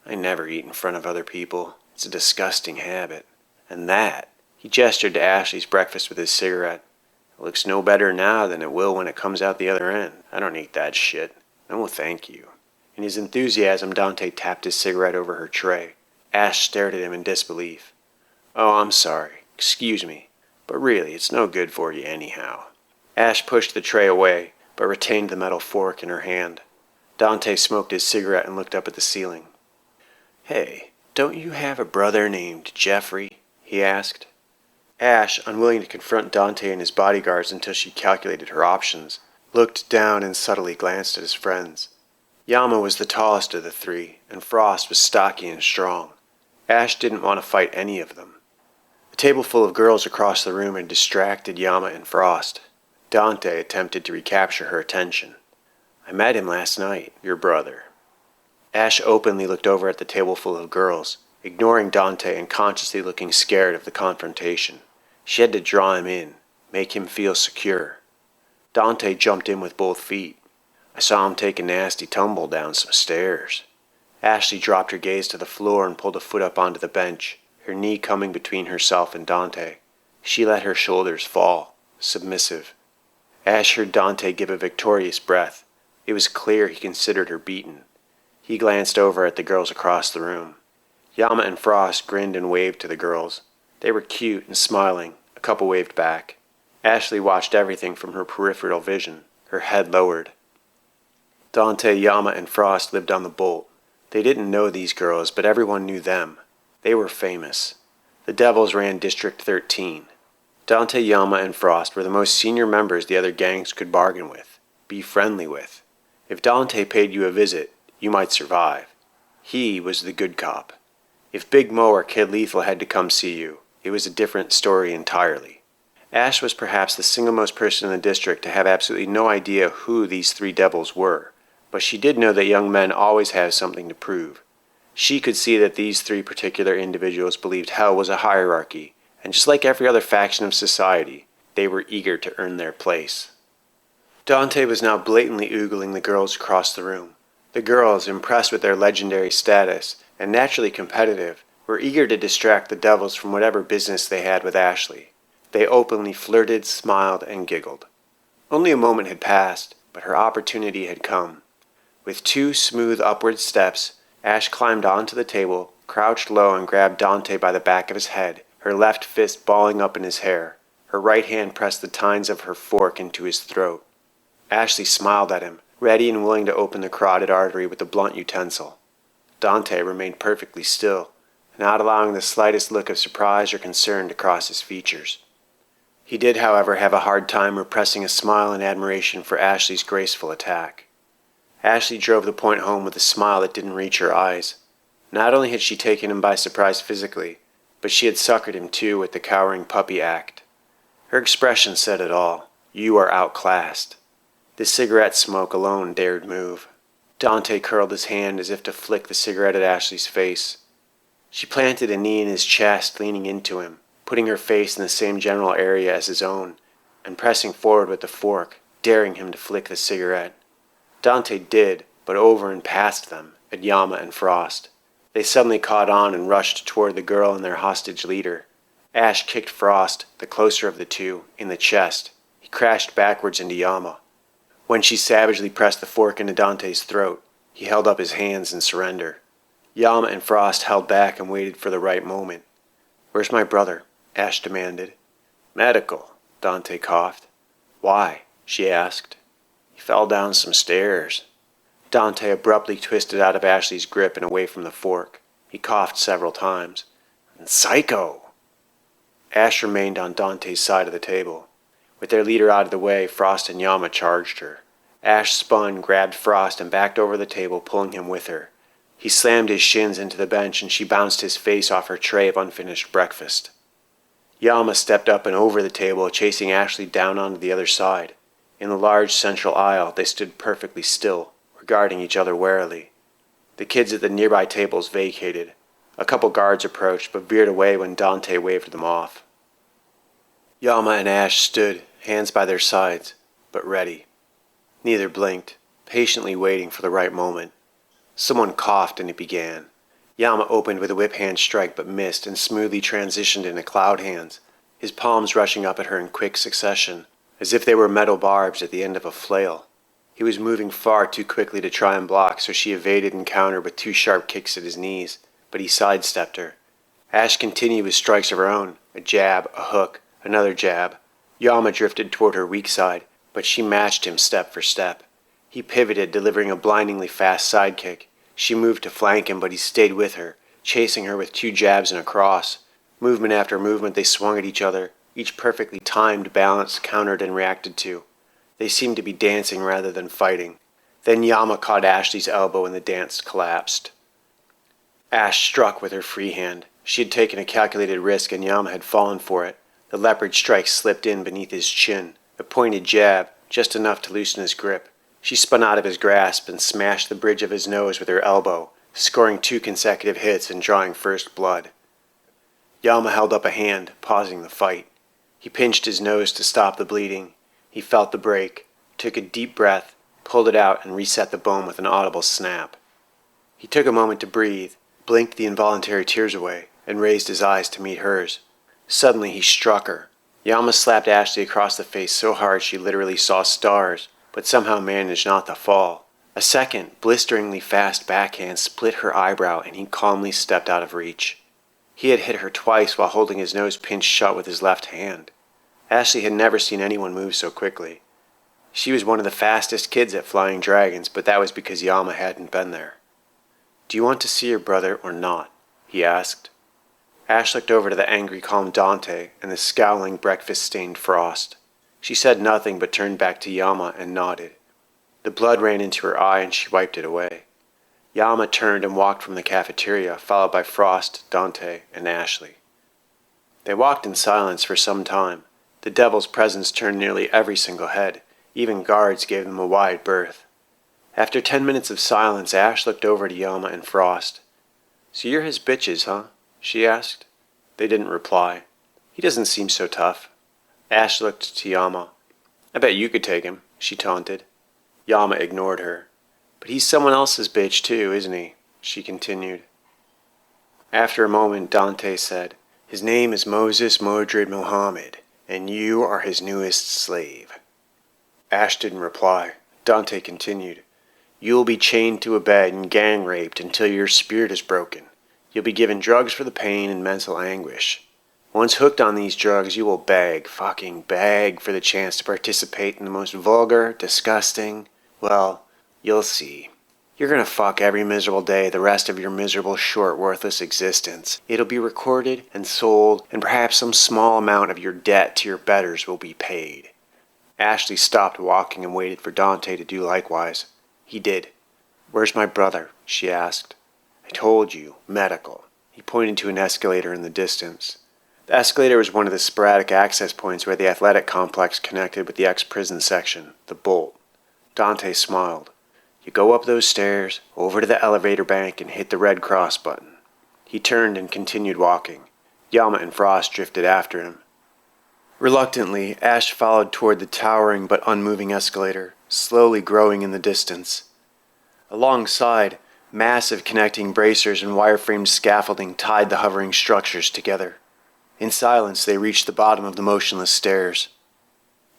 I never eat in front of other people. It's a disgusting habit. And that," he gestured to Ashley's breakfast with his cigarette, "it looks no better now than it will when it comes out the other end. I don't eat that shit. No thank you." In his enthusiasm, Dante tapped his cigarette over her tray. Ash stared at him in disbelief. "Oh, I'm sorry. Excuse me. But really, it's no good for you anyhow." Ash pushed the tray away, but retained the metal fork in her hand. Dante smoked his cigarette and looked up at the ceiling. "Hey, don't you have a brother named Jeffrey?" he asked. Ash, unwilling to confront Dante and his bodyguards until she calculated her options, looked down and subtly glanced at his friends. Yama was the tallest of the three, and Frost was stocky and strong. Ash didn't want to fight any of them. The table full of girls across the room had distracted Yama and Frost. Dante attempted to recapture her attention. "I met him last night, your brother." Ash openly looked over at the table full of girls, ignoring Dante and consciously looking scared of the confrontation. She had to draw him in, make him feel secure. Dante jumped in with both feet. "I saw him take a nasty tumble down some stairs." Ashley dropped her gaze to the floor and pulled a foot up onto the bench, her knee coming between herself and Dante. She let her shoulders fall, submissive. Ash heard Dante give a victorious breath. It was clear he considered her beaten. He glanced over at the girls across the room. Yama and Frost grinned and waved to the girls. They were cute and smiling. A couple waved back. Ashley watched everything from her peripheral vision, her head lowered. Dante, Yama, and Frost lived on the Bolt. They didn't know these girls, but everyone knew them. They were famous. The Devils ran District 13. Dante, Yama, and Frost were the most senior members the other gangs could bargain with, be friendly with. If Dante paid you a visit, you might survive. He was the good cop. If Big Mo or Kid Lethal had to come see you, it was a different story entirely. Ash was perhaps the single most person in the district to have absolutely no idea who these three devils were, but she did know that young men always have something to prove. She could see that these three particular individuals believed hell was a hierarchy, and just like every other faction of society, they were eager to earn their place. Dante was now blatantly oogling the girls across the room. The girls, impressed with their legendary status and naturally competitive, were eager to distract the devils from whatever business they had with Ashley. They openly flirted, smiled, and giggled. Only a moment had passed, but her opportunity had come. With 2 smooth upward steps, Ash climbed onto the table, crouched low, and grabbed Dante by the back of his head, her left fist balling up in his hair. Her right hand pressed the tines of her fork into his throat. Ashley smiled at him, ready and willing to open the carotid artery with the blunt utensil. Dante remained perfectly still, not allowing the slightest look of surprise or concern to cross his features. He did, however, have a hard time repressing a smile in admiration for Ashley's graceful attack. Ashley drove the point home with a smile that didn't reach her eyes. Not only had she taken him by surprise physically, but she had suckered him too with the cowering puppy act. Her expression said it all. You are outclassed. The cigarette smoke alone dared move. Dante curled his hand as if to flick the cigarette at Ashley's face. She planted a knee in his chest, leaning into him, putting her face in the same general area as his own, and pressing forward with the fork, daring him to flick the cigarette. Dante did, but over and past them, at Yama and Frost. They suddenly caught on and rushed toward the girl and their hostage leader. Ash kicked Frost, the closer of the two, in the chest. He crashed backwards into Yama. When she savagely pressed the fork into Dante's throat, he held up his hands in surrender. Yama and Frost held back and waited for the right moment. "Where's my brother?" Ash demanded. "Medical," Dante coughed. "Why?" she asked. "He fell down some stairs." Dante abruptly twisted out of Ashley's grip and away from the fork. He coughed several times. "Psycho!" Ash remained on Dante's side of the table. With their leader out of the way, Frost and Yama charged her. Ash spun, grabbed Frost, and backed over the table, pulling him with her. He slammed his shins into the bench, and she bounced his face off her tray of unfinished breakfast. Yama stepped up and over the table, chasing Ashley down onto the other side. In the large central aisle, they stood perfectly still, regarding each other warily. The kids at the nearby tables vacated. A couple guards approached, but veered away when Dante waved them off. Yama and Ash stood, hands by their sides, but ready. Neither blinked, patiently waiting for the right moment. Someone coughed and it began. Yama opened with a whip hand strike but missed and smoothly transitioned into cloud hands, his palms rushing up at her in quick succession, as if they were metal barbs at the end of a flail. He was moving far too quickly to try and block, so she evaded and countered with 2 sharp kicks at his knees, but he sidestepped her. Ash continued with strikes of her own, a jab, a hook, another jab. Yama drifted toward her weak side, but she matched him step for step. He pivoted, delivering a blindingly fast sidekick. She moved to flank him, but he stayed with her, chasing her with 2 jabs and a cross. Movement after movement, they swung at each other, each perfectly timed, balanced, countered, and reacted to. They seemed to be dancing rather than fighting. Then Yama caught Ashley's elbow and the dance collapsed. Ash struck with her free hand. She had taken a calculated risk and Yama had fallen for it. The leopard strike slipped in beneath his chin, a pointed jab, just enough to loosen his grip. She spun out of his grasp and smashed the bridge of his nose with her elbow, scoring 2 consecutive hits and drawing first blood. Yama held up a hand, pausing the fight. He pinched his nose to stop the bleeding. He felt the break, took a deep breath, pulled it out, and reset the bone with an audible snap. He took a moment to breathe, blinked the involuntary tears away, and raised his eyes to meet hers. Suddenly he struck her. Yama slapped Ashley across the face so hard she literally saw stars, but somehow managed not to fall. A second, blisteringly fast backhand split her eyebrow and he calmly stepped out of reach. He had hit her twice while holding his nose pinched shut with his left hand. Ashley had never seen anyone move so quickly. She was one of the fastest kids at flying dragons, but that was because Yama hadn't been there. "Do you want to see your brother or not?" he asked. Ash looked over to the angry, calm Dante and the scowling, breakfast-stained Frost. She said nothing but turned back to Yama and nodded. The blood ran into her eye and she wiped it away. Yama turned and walked from the cafeteria, followed by Frost, Dante, and Ashley. They walked in silence for some time. The devil's presence turned nearly every single head. Even guards gave them a wide berth. After 10 minutes of silence, Ash looked over to Yama and Frost. "So you're his bitches, huh?" she asked. They didn't reply. "He doesn't seem so tough." Ash looked to Yama. "I bet you could take him," she taunted. Yama ignored her. "But he's someone else's bitch too, isn't he?" she continued. After a moment, Dante said, "His name is Moses Modred Mohammed, and you are his newest slave." Ash didn't reply. Dante continued, "You'll be chained to a bed and gang raped until your spirit is broken. You'll be given drugs for the pain and mental anguish. Once hooked on these drugs, you will beg, fucking beg for the chance to participate in the most vulgar, disgusting, well, you'll see. You're gonna fuck every miserable day the rest of your miserable, short, worthless existence. It'll be recorded and sold, and perhaps some small amount of your debt to your betters will be paid." Ashley stopped walking and waited for Dante to do likewise. He did. "Where's my brother?" she asked. "I told you, medical." He pointed to an escalator in the distance. The escalator was one of the sporadic access points where the athletic complex connected with the ex-prison section, the Bolt. Dante smiled. "You go up those stairs, over to the elevator bank, and hit the Red Cross button." He turned and continued walking. Yama and Frost drifted after him. Reluctantly, Ash followed toward the towering but unmoving escalator, slowly growing in the distance. Alongside, massive connecting bracers and wire-framed scaffolding tied the hovering structures together. In silence, they reached the bottom of the motionless stairs.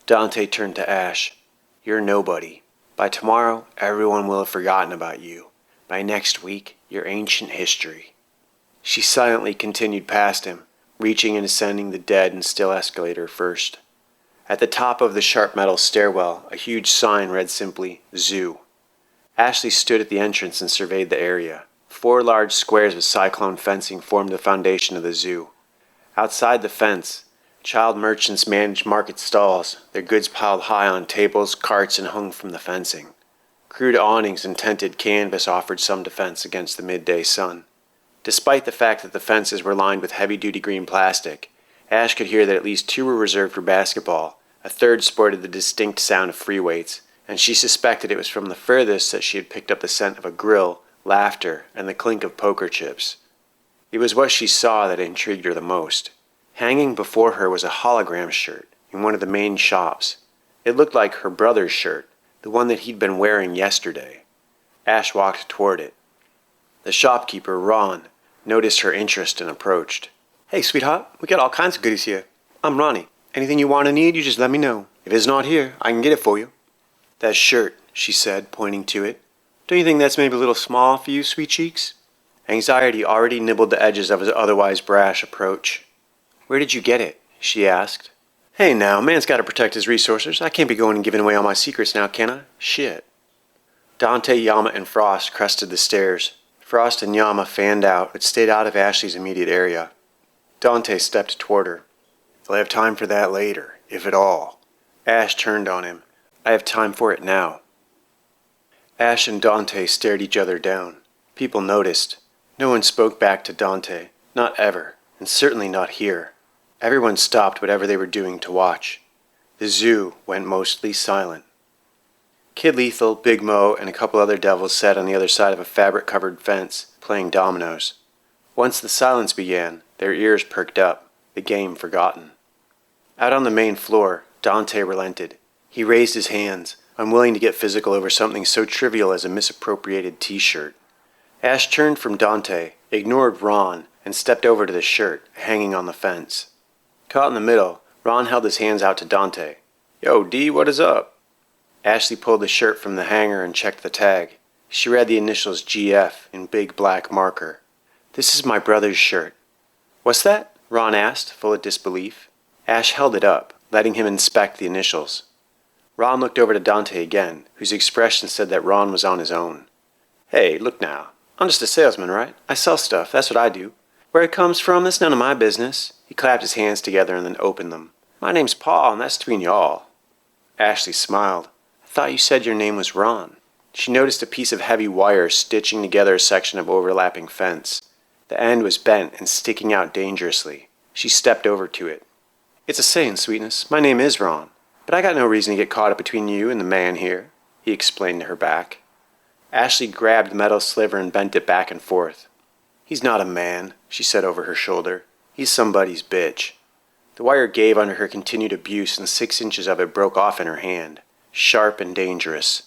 Dante turned to Ash. "You're nobody. By tomorrow, everyone will have forgotten about you. By next week, you're ancient history." She silently continued past him, reaching and ascending the dead and still escalator first. At the top of the sharp metal stairwell, a huge sign read simply, "Zoo." Ashley stood at the entrance and surveyed the area. 4 large squares of cyclone fencing formed the foundation of the zoo. Outside the fence, child merchants managed market stalls, their goods piled high on tables, carts, and hung from the fencing. Crude awnings and tented canvas offered some defense against the midday sun. Despite the fact that the fences were lined with heavy-duty green plastic, Ash could hear that at least 2 were reserved for basketball, a third sported the distinct sound of free weights, and she suspected it was from the furthest that she had picked up the scent of a grill, laughter, and the clink of poker chips. It was what she saw that intrigued her the most. Hanging before her was a hologram shirt in one of the main shops. It looked like her brother's shirt, the one that he'd been wearing yesterday. Ash walked toward it. The shopkeeper, Ron, noticed her interest and approached. "Hey, sweetheart, we got all kinds of goodies here. I'm Ronnie. Anything you want or need, you just let me know. If it's not here, I can get it for you." "That shirt," she said, pointing to it. "Don't you think that's maybe a little small for you, sweet cheeks?" Anxiety already nibbled the edges of his otherwise brash approach. "Where did you get it?" she asked. "Hey now, man's gotta protect his resources. I can't be going and giving away all my secrets now, can I? Shit." Dante, Yama, and Frost crested the stairs. Frost and Yama fanned out, but stayed out of Ashley's immediate area. Dante stepped toward her. "They'll have time for that later, if at all." Ash turned on him. "I have time for it now." Ash and Dante stared each other down. People noticed. No one spoke back to Dante. Not ever, and certainly not here. Everyone stopped whatever they were doing to watch. The zoo went mostly silent. Kid Lethal, Big Mo, and a couple other devils sat on the other side of a fabric-covered fence, playing dominoes. Once the silence began, their ears perked up, the game forgotten. Out on the main floor, Dante relented. He raised his hands, unwilling to get physical over something so trivial as a misappropriated t-shirt. Ash turned from Dante, ignored Ron, and stepped over to the shirt, hanging on the fence. Caught in the middle, Ron held his hands out to Dante. "Yo, D, what is up?" Ashley pulled the shirt from the hanger and checked the tag. She read the initials GF in big black marker. "This is my brother's shirt." "What's that?" Ron asked, full of disbelief. Ash held it up, letting him inspect the initials. Ron looked over to Dante again, whose expression said that Ron was on his own. "Hey, look now. I'm just a salesman, right? I sell stuff, that's what I do. Where it comes from, that's none of my business." He clapped his hands together and then opened them. "My name's Paul, and that's between y'all." Ashley smiled. "I thought you said your name was Ron." She noticed a piece of heavy wire stitching together a section of overlapping fence. The end was bent and sticking out dangerously. She stepped over to it. "It's a saying, sweetness. My name is Ron. But I got no reason to get caught up between you and the man here," he explained to her back. Ashley grabbed the metal sliver and bent it back and forth. "He's not a man," she said over her shoulder. "He's somebody's bitch." The wire gave under her continued abuse and 6 inches of it broke off in her hand, sharp and dangerous.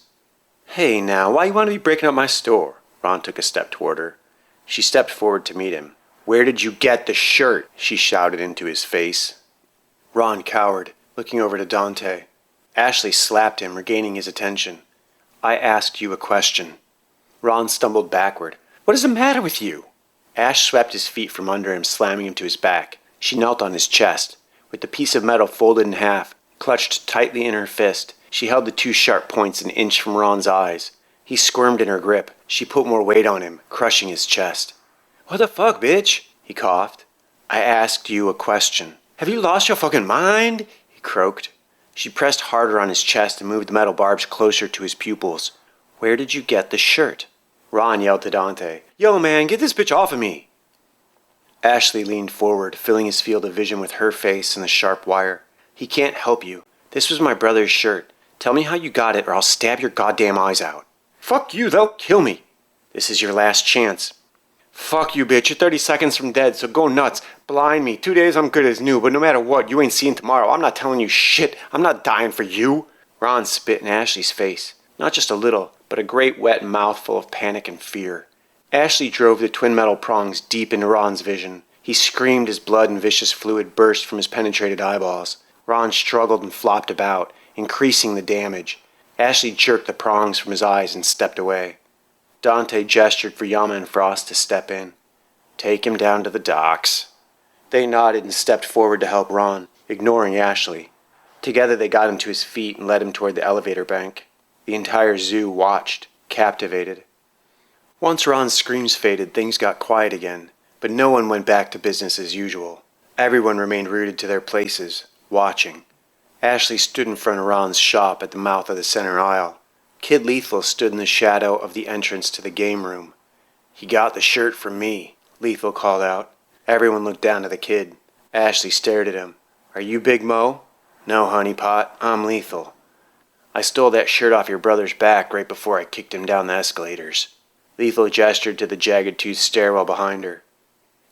"Hey now, why you want to be breaking up my store?" Ron took a step toward her. She stepped forward to meet him. "Where did you get the shirt?" she shouted into his face. Ron cowered, looking over to Dante. Ashley slapped him, regaining his attention. "I asked you a question." Ron stumbled backward. "What is the matter with you?" Ash swept his feet from under him, slamming him to his back. She knelt on his chest. With the piece of metal folded in half, clutched tightly in her fist, she held the 2 sharp points an inch from Ron's eyes. He squirmed in her grip. She put more weight on him, crushing his chest. "What the fuck, bitch?" he coughed. "I asked you a question." "Have you lost your fucking mind?" he croaked. She pressed harder on his chest and moved the metal barbs closer to his pupils. "Where did you get the shirt?" Ron yelled to Dante. "Yo, man, get this bitch off of me!" Ashley leaned forward, filling his field of vision with her face and the sharp wire. "He can't help you. This was my brother's shirt. Tell me how you got it or I'll stab your goddamn eyes out." "Fuck you, they'll kill me." "This is your last chance." "Fuck you, bitch. You're 30 seconds from dead, so go nuts. Blind me. 2 days I'm good as new, but no matter what, you ain't seeing tomorrow. I'm not telling you shit. I'm not dying for you." Ron spit in Ashley's face. Not just a little, but a great wet mouthful of panic and fear. Ashley drove the twin metal prongs deep into Ron's vision. He screamed as blood and vicious fluid burst from his penetrated eyeballs. Ron struggled and flopped about, increasing the damage. Ashley jerked the prongs from his eyes and stepped away. Dante gestured for Yama and Frost to step in. "Take him down to the docks." They nodded and stepped forward to help Ron, ignoring Ashley. Together they got him to his feet and led him toward the elevator bank. The entire zoo watched, captivated. Once Ron's screams faded, things got quiet again, but no one went back to business as usual. Everyone remained rooted to their places, watching. Ashley stood in front of Ron's shop at the mouth of the center aisle. Kid Lethal stood in the shadow of the entrance to the game room. "He got the shirt from me," Lethal called out. Everyone looked down to the kid. Ashley stared at him. "Are you Big Mo?" "No, honeypot, I'm Lethal. I stole that shirt off your brother's back right before I kicked him down the escalators." Lethal gestured to the jagged-toothed stairwell behind her.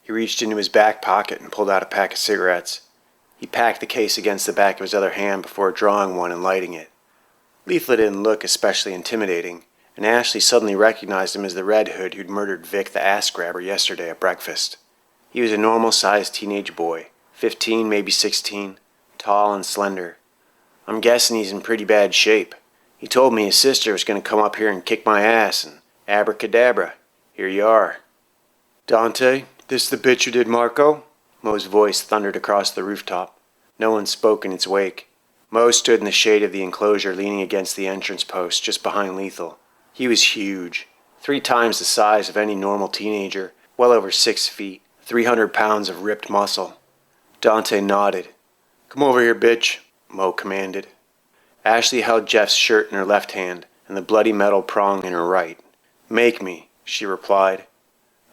He reached into his back pocket and pulled out a pack of cigarettes. He packed the case against the back of his other hand before drawing one and lighting it. Lethal didn't look especially intimidating, and Ashley suddenly recognized him as the Red Hood who'd murdered Vic the ass-grabber yesterday at breakfast. He was a normal-sized teenage boy, 15, maybe 16, tall and slender. "I'm guessing he's in pretty bad shape. He told me his sister was going to come up here and kick my ass, and abracadabra, here you are." Dante, this the bitch who did Marco? Mo's voice thundered across the rooftop. No one spoke in its wake. Mo stood in the shade of the enclosure leaning against the entrance post just behind Lethal. He was huge, 3 times the size of any normal teenager, well over 6 feet, 300 pounds of ripped muscle. Dante nodded. Come over here, bitch, Mo commanded. Ashley held Jeff's shirt in her left hand and the bloody metal prong in her right. Make me, she replied.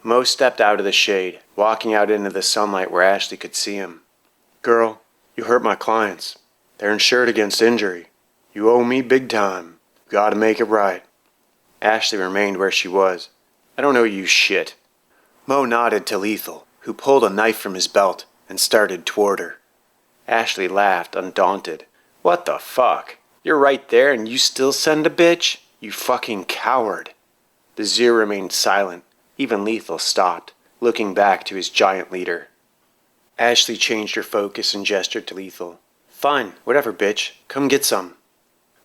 Mo stepped out of the shade, walking out into the sunlight where Ashley could see him. Girl, you hurt my clients. They're insured against injury. You owe me big time. Gotta make it right. Ashley remained where she was. I don't owe you shit. Mo nodded to Lethal, who pulled a knife from his belt and started toward her. Ashley laughed, undaunted. What the fuck? You're right there and you still send a bitch? You fucking coward. The Zir remained silent. Even Lethal stopped, looking back to his giant leader. Ashley changed her focus and gestured to Lethal. Fine, whatever, bitch. Come get some.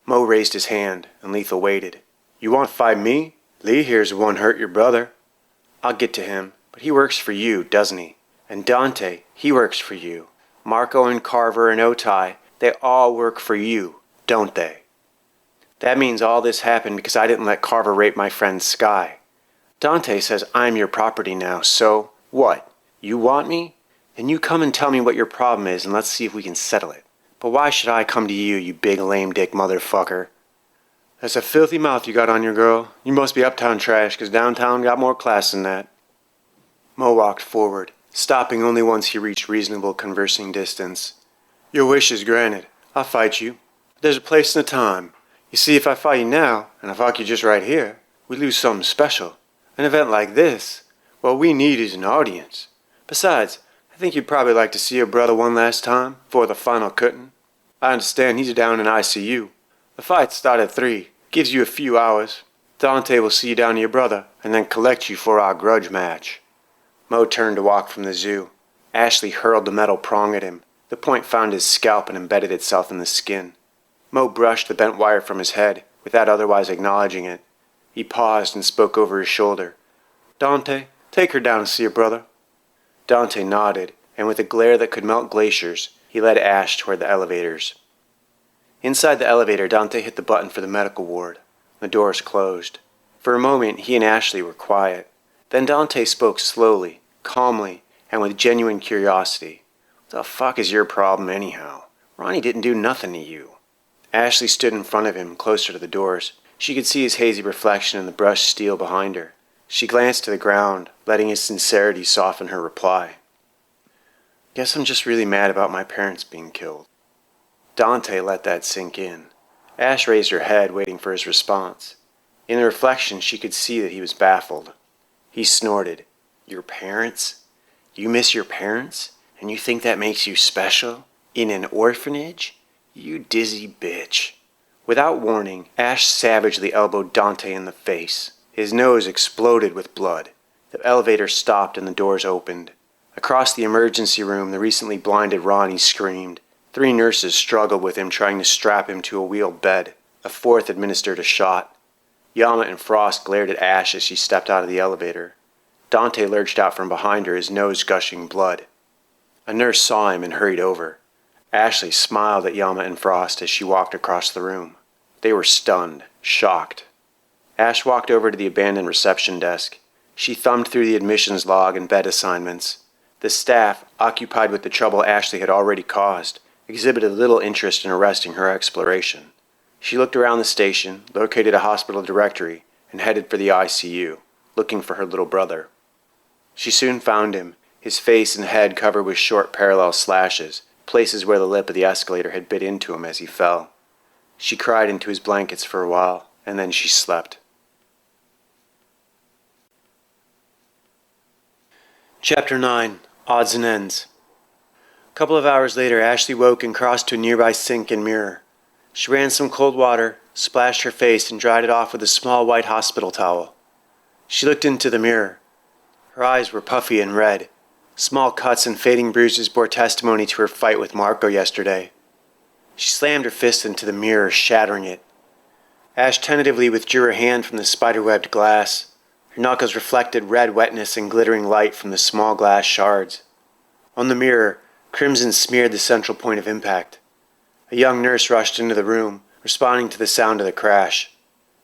Mo raised his hand, and Lethal waited. You want to fight me? Lee here's the one hurt your brother. I'll get to him, but he works for you, doesn't he? And Dante, he works for you. Marco and Carver and Otai, they all work for you, don't they? That means all this happened because I didn't let Carver rape my friend Sky. Dante says I'm your property now, so what? You want me? Then you come and tell me what your problem is and let's see if we can settle it. But why should I come to you, you big lame dick motherfucker? That's a filthy mouth you got on your girl. You must be uptown trash, 'cause downtown got more class than that. Mo walked forward, stopping only once he reached reasonable conversing distance. Your wish is granted. I'll fight you. But there's a place and a time. You see, if I fight you now, and I fuck you just right here, we lose something special. An event like this, what we need is an audience. Besides, I think you'd probably like to see your brother one last time, before the final cutting. I understand he's down in ICU. The fight starts at 3. Gives you a few hours. Dante will see you down to your brother, and then collect you for our grudge match. Mo turned to walk from the zoo. Ashley hurled the metal prong at him. The point found his scalp and embedded itself in the skin. Mo brushed the bent wire from his head, without otherwise acknowledging it. He paused and spoke over his shoulder. Dante, take her down to see your brother. Dante nodded, and with a glare that could melt glaciers, he led Ash toward the elevators. Inside the elevator, Dante hit the button for the medical ward. The doors closed. For a moment, he and Ashley were quiet. Then Dante spoke slowly, calmly, and with genuine curiosity. What the fuck is your problem anyhow? Ronnie didn't do nothing to you. Ashley stood in front of him, closer to the doors. She could see his hazy reflection in the brushed steel behind her. She glanced to the ground, letting his sincerity soften her reply. Guess I'm just really mad about my parents being killed. Dante let that sink in. Ash raised her head, waiting for his response. In the reflection, she could see that he was baffled. He snorted. Your parents? You miss your parents? And you think that makes you special? In an orphanage? You dizzy bitch. Without warning, Ash savagely elbowed Dante in the face. His nose exploded with blood. The elevator stopped and the doors opened. Across the emergency room, the recently blinded Ronnie screamed. 3 nurses struggled with him, trying to strap him to a wheeled bed. A 4th administered a shot. Yama and Frost glared at Ash as she stepped out of the elevator. Dante lurched out from behind her, his nose gushing blood. A nurse saw him and hurried over. Ashley smiled at Yama and Frost as she walked across the room. They were stunned, shocked. Ash walked over to the abandoned reception desk. She thumbed through the admissions log and bed assignments. The staff, occupied with the trouble Ashley had already caused, exhibited little interest in arresting her exploration. She looked around the station, located a hospital directory, and headed for the ICU, looking for her little brother. She soon found him, his face and head covered with short parallel slashes, places where the lip of the escalator had bit into him as he fell. She cried into his blankets for a while, and then she slept. Chapter 9. Odds and Ends. A couple of hours later, Ashley woke and crossed to a nearby sink and mirror. She ran some cold water, splashed her face, and dried it off with a small white hospital towel. She looked into the mirror. Her eyes were puffy and red. Small cuts and fading bruises bore testimony to her fight with Marco yesterday. She slammed her fist into the mirror, shattering it. Ash tentatively withdrew her hand from the spider-webbed glass. Her knuckles reflected red wetness and glittering light from the small glass shards. On the mirror, crimson smeared the central point of impact. A young nurse rushed into the room, responding to the sound of the crash.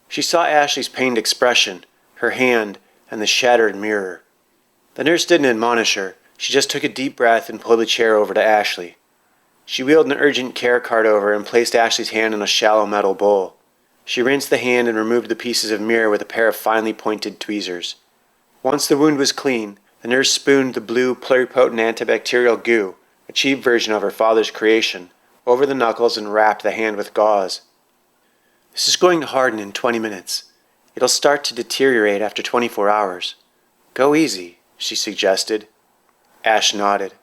She saw Ashley's pained expression, her hand, and the shattered mirror. The nurse didn't admonish her. She just took a deep breath and pulled the chair over to Ashley. She wheeled an urgent care cart over and placed Ashley's hand in a shallow metal bowl. She rinsed the hand and removed the pieces of mirror with a pair of finely pointed tweezers. Once the wound was clean, the nurse spooned the blue, pluripotent antibacterial goo, a cheap version of her father's creation, over the knuckles and wrapped the hand with gauze. This is going to harden in 20 minutes. It'll start to deteriorate after 24 hours. Go easy, she suggested. Ash nodded.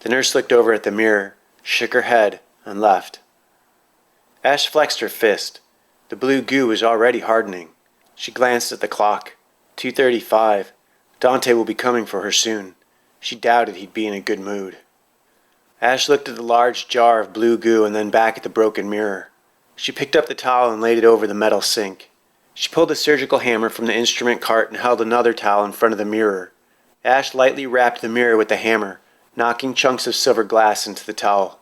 The nurse looked over at the mirror, shook her head, and left. Ash flexed her fist. The blue goo was already hardening. She glanced at the clock. 2:35. Dante will be coming for her soon. She doubted he'd be in a good mood. Ash looked at the large jar of blue goo and then back at the broken mirror. She picked up the towel and laid it over the metal sink. She pulled a surgical hammer from the instrument cart and held another towel in front of the mirror. Ash lightly rapped the mirror with the hammer, knocking chunks of silver glass into the towel.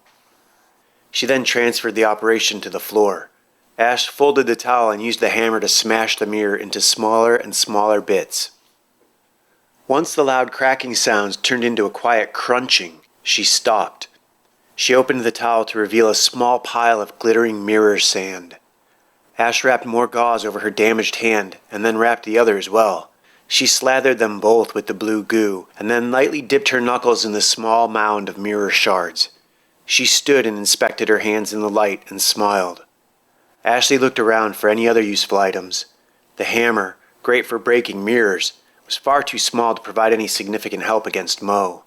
She then transferred the operation to the floor. Ash folded the towel and used the hammer to smash the mirror into smaller and smaller bits. Once the loud cracking sounds turned into a quiet crunching, she stopped. She opened the towel to reveal a small pile of glittering mirror sand. Ash wrapped more gauze over her damaged hand and then wrapped the other as well. She slathered them both with the blue goo and then lightly dipped her knuckles in the small mound of mirror shards. She stood and inspected her hands in the light and smiled. Ashley looked around for any other useful items. The hammer, great for breaking mirrors, was far too small to provide any significant help against Mo.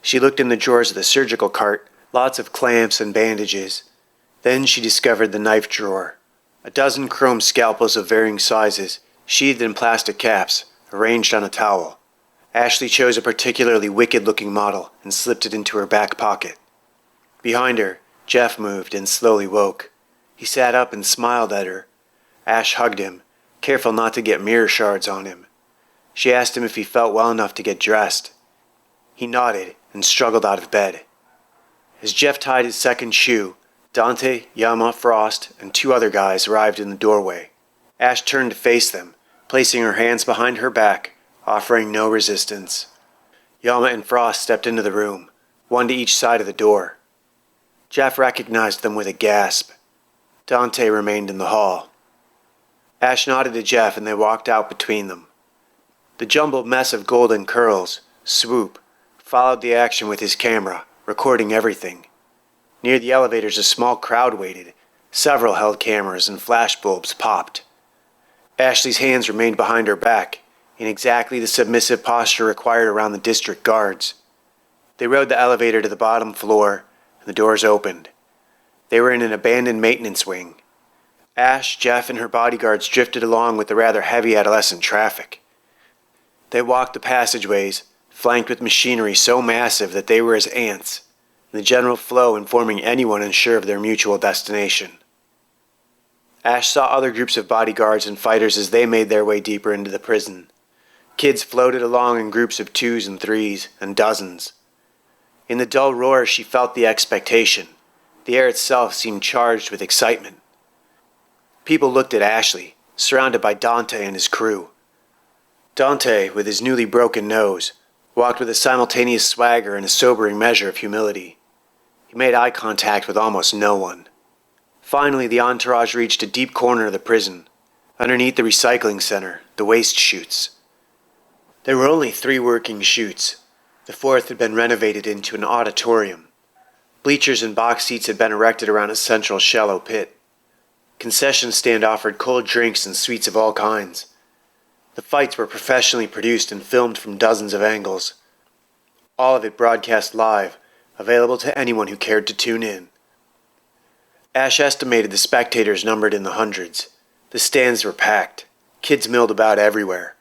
She looked in the drawers of the surgical cart, lots of clamps and bandages. Then she discovered the knife drawer. A dozen chrome scalpels of varying sizes, sheathed in plastic caps, arranged on a towel. Ashley chose a particularly wicked-looking model and slipped it into her back pocket. Behind her, Jeff moved and slowly woke. He sat up and smiled at her. Ash hugged him, careful not to get mirror shards on him. She asked him if he felt well enough to get dressed. He nodded and struggled out of bed. As Jeff tied his second shoe, Dante, Yama, Frost, and two other guys arrived in the doorway. Ash turned to face them, placing her hands behind her back, offering no resistance. Yama and Frost stepped into the room, one to each side of the door. Jeff recognized them with a gasp. Dante remained in the hall. Ash nodded to Jeff and they walked out between them. The jumbled mess of golden curls, Swoop, followed the action with his camera, recording everything. Near the elevators a small crowd waited. Several held cameras and flashbulbs popped. Ashley's hands remained behind her back, in exactly the submissive posture required around the district guards. They rode the elevator to the bottom floor, and the doors opened. They were in an abandoned maintenance wing. Ash, Jeff, and her bodyguards drifted along with the rather heavy adolescent traffic. They walked the passageways, flanked with machinery so massive that they were as ants, the general flow informing anyone unsure of their mutual destination. Ash saw other groups of bodyguards and fighters as they made their way deeper into the prison. Kids floated along in groups of 2s and 3s and dozens. In the dull roar she felt the expectation. The air itself seemed charged with excitement. People looked at Ashley, surrounded by Dante and his crew. Dante, with his newly broken nose, walked with a simultaneous swagger and a sobering measure of humility. He made eye contact with almost no one. Finally, the entourage reached a deep corner of the prison, underneath the recycling center, the waste chutes. There were only 3 working chutes. The 4th had been renovated into an auditorium. Bleachers and box seats had been erected around a central shallow pit. Concession stand offered cold drinks and sweets of all kinds. The fights were professionally produced and filmed from dozens of angles. All of it broadcast live, available to anyone who cared to tune in. Ash estimated the spectators numbered in the hundreds. The stands were packed. Kids milled about everywhere.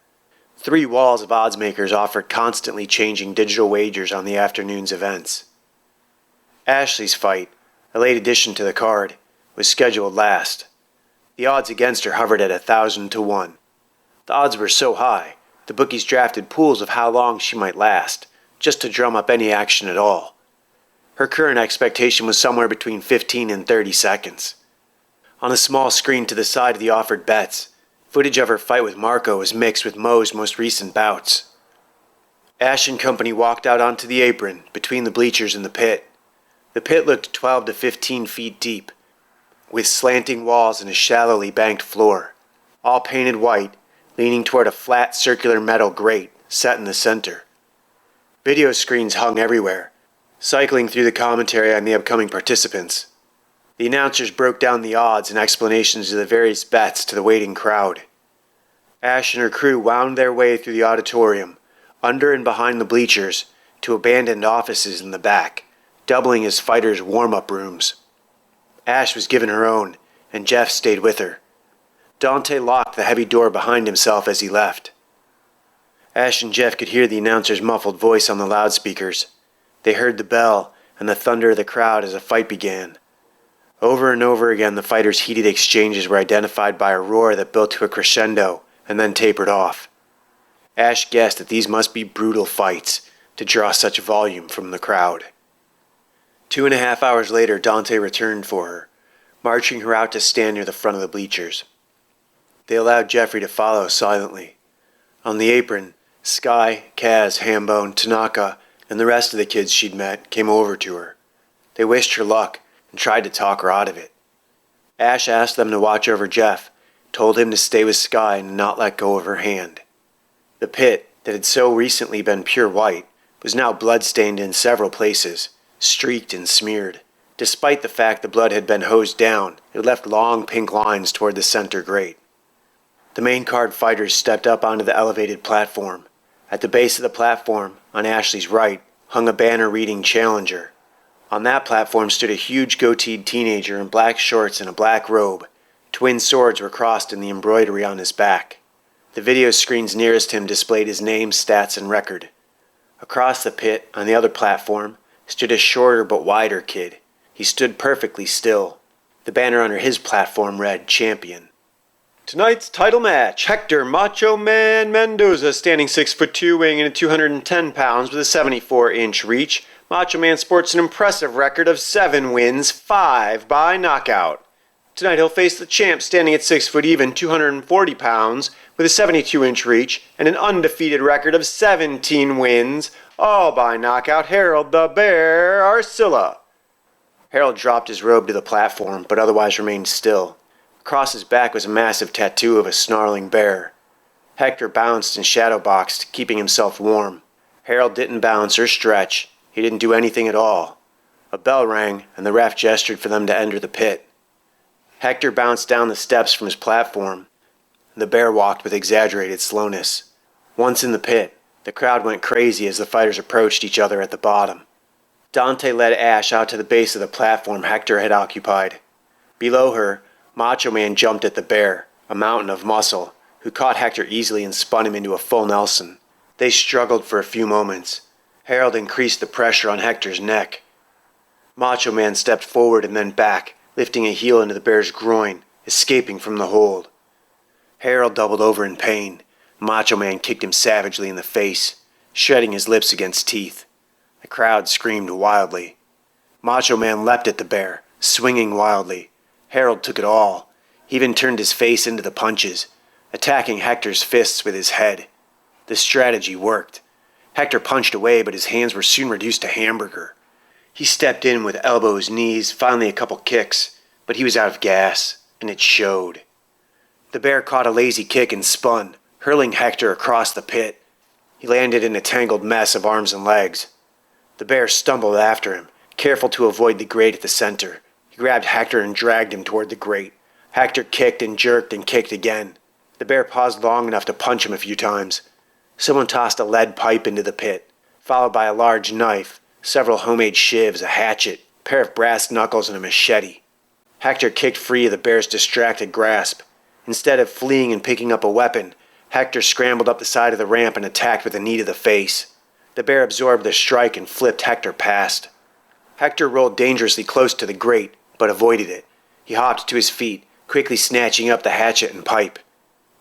3 walls of oddsmakers offered constantly changing digital wagers on the afternoon's events. Ashley's fight, a late addition to the card, was scheduled last. The odds against her hovered at 1,000 to 1. The odds were so high, The bookies drafted pools of how long she might last, just to drum up any action at all. Her current expectation was somewhere between 15 and 30 seconds. On a small screen to the side of the offered bets, footage of her fight with Marco was mixed with Moe's most recent bouts. Ash and company walked out onto the apron between the bleachers and the pit. The pit looked 12 to 15 feet deep, with slanting walls and a shallowly banked floor, all painted white, leaning toward a flat circular metal grate set in the center. Video screens hung everywhere, cycling through the commentary on the upcoming participants. The announcers broke down the odds and explanations of the various bets to the waiting crowd. Ash and her crew wound their way through the auditorium, under and behind the bleachers, to abandoned offices in the back, doubling as fighters' warm-up rooms. Ash was given her own, and Jeff stayed with her. Dante locked the heavy door behind himself as he left. Ash and Jeff could hear the announcer's muffled voice on the loudspeakers. They heard the bell and the thunder of the crowd as a fight began. Over and over again, the fighters' heated exchanges were identified by a roar that built to a crescendo and then tapered off. Ash guessed that these must be brutal fights to draw such volume from the crowd. 2.5 hours later, Dante returned for her, marching her out to stand near the front of the bleachers. They allowed Jeffrey to follow silently. On the apron, Sky, Kaz, Hambone, Tanaka, and the rest of the kids she'd met came over to her. They wished her luck and tried to talk her out of it. Ash asked them to watch over Jeff, told him to stay with Sky and not let go of her hand. The pit, that had so recently been pure white, was now blood-stained in several places, streaked and smeared. Despite the fact the blood had been hosed down, it left long pink lines toward the center grate. The main card fighters stepped up onto the elevated platform. At the base of the platform, on Ashley's right, hung a banner reading Challenger. On that platform stood a huge goateed teenager in black shorts and a black robe. Twin swords were crossed in the embroidery on his back. The video screens nearest him displayed his name, stats, and record. Across the pit, on the other platform, stood a shorter but wider kid. He stood perfectly still. The banner under his platform read Champion. Tonight's title match, Hector Macho Man Mendoza, standing 6'2", weighing in at 210 pounds with a 74-inch reach. Macho Man sports an impressive record of 7 wins, 5 by knockout. Tonight he'll face the champ standing at 6 foot even, 240 pounds, with a 72-inch reach and an undefeated record of 17 wins, all by knockout, Harold the Bear Arcilla. Harold dropped his robe to the platform, but otherwise remained still. Across his back was a massive tattoo of a snarling bear. Hector bounced and shadowboxed, keeping himself warm. Harold didn't bounce or stretch. He didn't do anything at all. A bell rang, and the ref gestured for them to enter the pit. Hector bounced down the steps from his platform. The bear walked with exaggerated slowness. Once in the pit, the crowd went crazy as the fighters approached each other at the bottom. Dante led Ash out to the base of the platform Hector had occupied. Below her, Macho Man jumped at the bear, a mountain of muscle, who caught Hector easily and spun him into a full Nelson. They struggled for a few moments. Harold increased the pressure on Hector's neck. Macho Man stepped forward and then back, lifting a heel into the bear's groin, escaping from the hold. Harold doubled over in pain. Macho Man kicked him savagely in the face, shredding his lips against teeth. The crowd screamed wildly. Macho Man leapt at the bear, swinging wildly. Harold took it all. He even turned his face into the punches, attacking Hector's fists with his head. The strategy worked. Hector punched away, but his hands were soon reduced to hamburger. He stepped in with elbows, knees, finally a couple kicks, but he was out of gas, and it showed. The bear caught a lazy kick and spun, hurling Hector across the pit. He landed in a tangled mess of arms and legs. The bear stumbled after him, careful to avoid the grate at the center. He grabbed Hector and dragged him toward the grate. Hector kicked and jerked and kicked again. The bear paused long enough to punch him a few times. Someone tossed a lead pipe into the pit, followed by a large knife, several homemade shivs, a hatchet, a pair of brass knuckles, and a machete. Hector kicked free of the bear's distracted grasp. Instead of fleeing and picking up a weapon, Hector scrambled up the side of the ramp and attacked with a knee to the face. The bear absorbed the strike and flipped Hector past. Hector rolled dangerously close to the grate, but avoided it. He hopped to his feet, quickly snatching up the hatchet and pipe.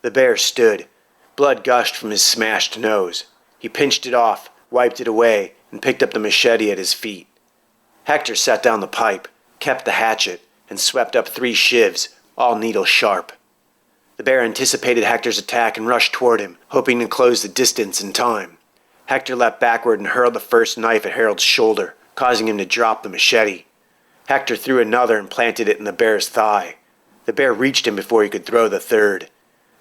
The bear stood, Blood gushed from his smashed nose. He pinched it off, wiped it away, and picked up the machete at his feet. Hector set down the pipe, kept the hatchet, and swept up 3 shivs, all needle sharp. The bear anticipated Hector's attack and rushed toward him, hoping to close the distance in time. Hector leapt backward and hurled the first knife at Harold's shoulder, causing him to drop the machete. Hector threw another and planted it in the bear's thigh. The bear reached him before he could throw the third.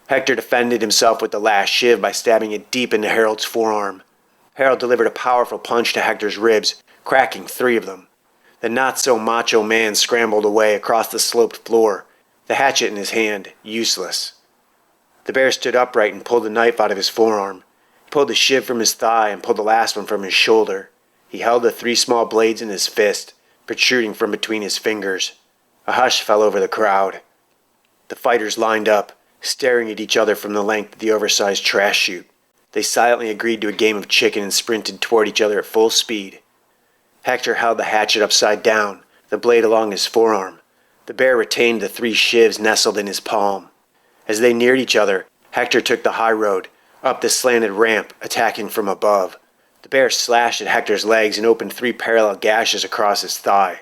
Hector defended himself with the last shiv by stabbing it deep into Harold's forearm. Harold delivered a powerful punch to Hector's ribs, cracking 3 of them. The not-so-macho man scrambled away across the sloped floor, the hatchet in his hand, useless. The bear stood upright and pulled the knife out of his forearm. He pulled the shiv from his thigh and pulled the last one from his shoulder. He held the 3 small blades in his fist, protruding from between his fingers. A hush fell over the crowd. The fighters lined up, staring at each other from the length of the oversized trash chute. They silently agreed to a game of chicken and sprinted toward each other at full speed. Hector held the hatchet upside down, the blade along his forearm. The bear retained the 3 shivs nestled in his palm. As they neared each other, Hector took the high road, up the slanted ramp, attacking from above. The bear slashed at Hector's legs and opened 3 parallel gashes across his thigh.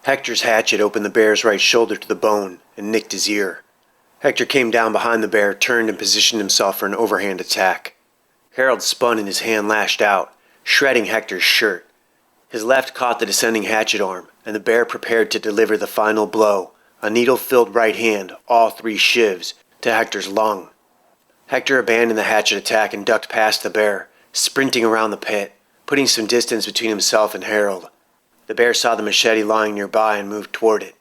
Hector's hatchet opened the bear's right shoulder to the bone and nicked his ear. Hector came down behind the bear, turned and positioned himself for an overhand attack. Harold spun and his hand lashed out, shredding Hector's shirt. His left caught the descending hatchet arm, and the bear prepared to deliver the final blow, a needle-filled right hand, all 3 shivs, to Hector's lung. Hector abandoned the hatchet attack and ducked past the bear, sprinting around the pit, putting some distance between himself and Harold. The bear saw the machete lying nearby and moved toward it.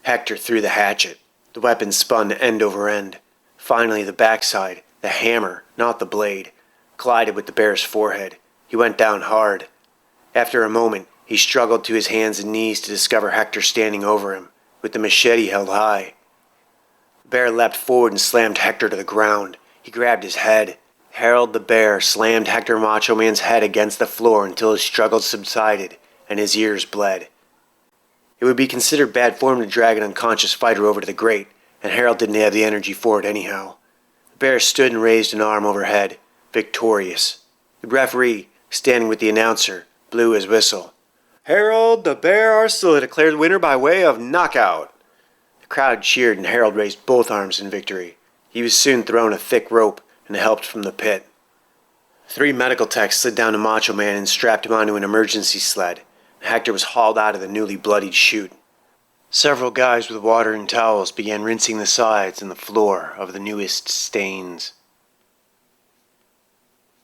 Hector threw the hatchet. The weapon spun end over end. Finally, the backside, the hammer, not the blade, collided with the bear's forehead. He went down hard. After a moment, he struggled to his hands and knees to discover Hector standing over him, with the machete held high. The bear leapt forward and slammed Hector to the ground. He grabbed his head. Harold the bear slammed Hector Macho Man's head against the floor until his struggles subsided and his ears bled. It would be considered bad form to drag an unconscious fighter over to the grate, and Harold didn't have the energy for it anyhow. The bear stood and raised an arm overhead, victorious. The referee, standing with the announcer, blew his whistle. Harold the Bear Arcilla declared winner by way of knockout. The crowd cheered and Harold raised both arms in victory. He was soon thrown a thick rope and helped from the pit. 3 medical techs slid down to Macho Man and strapped him onto an emergency sled. Hector was hauled out of the newly bloodied chute. Several guys with water and towels began rinsing the sides and the floor of the newest stains.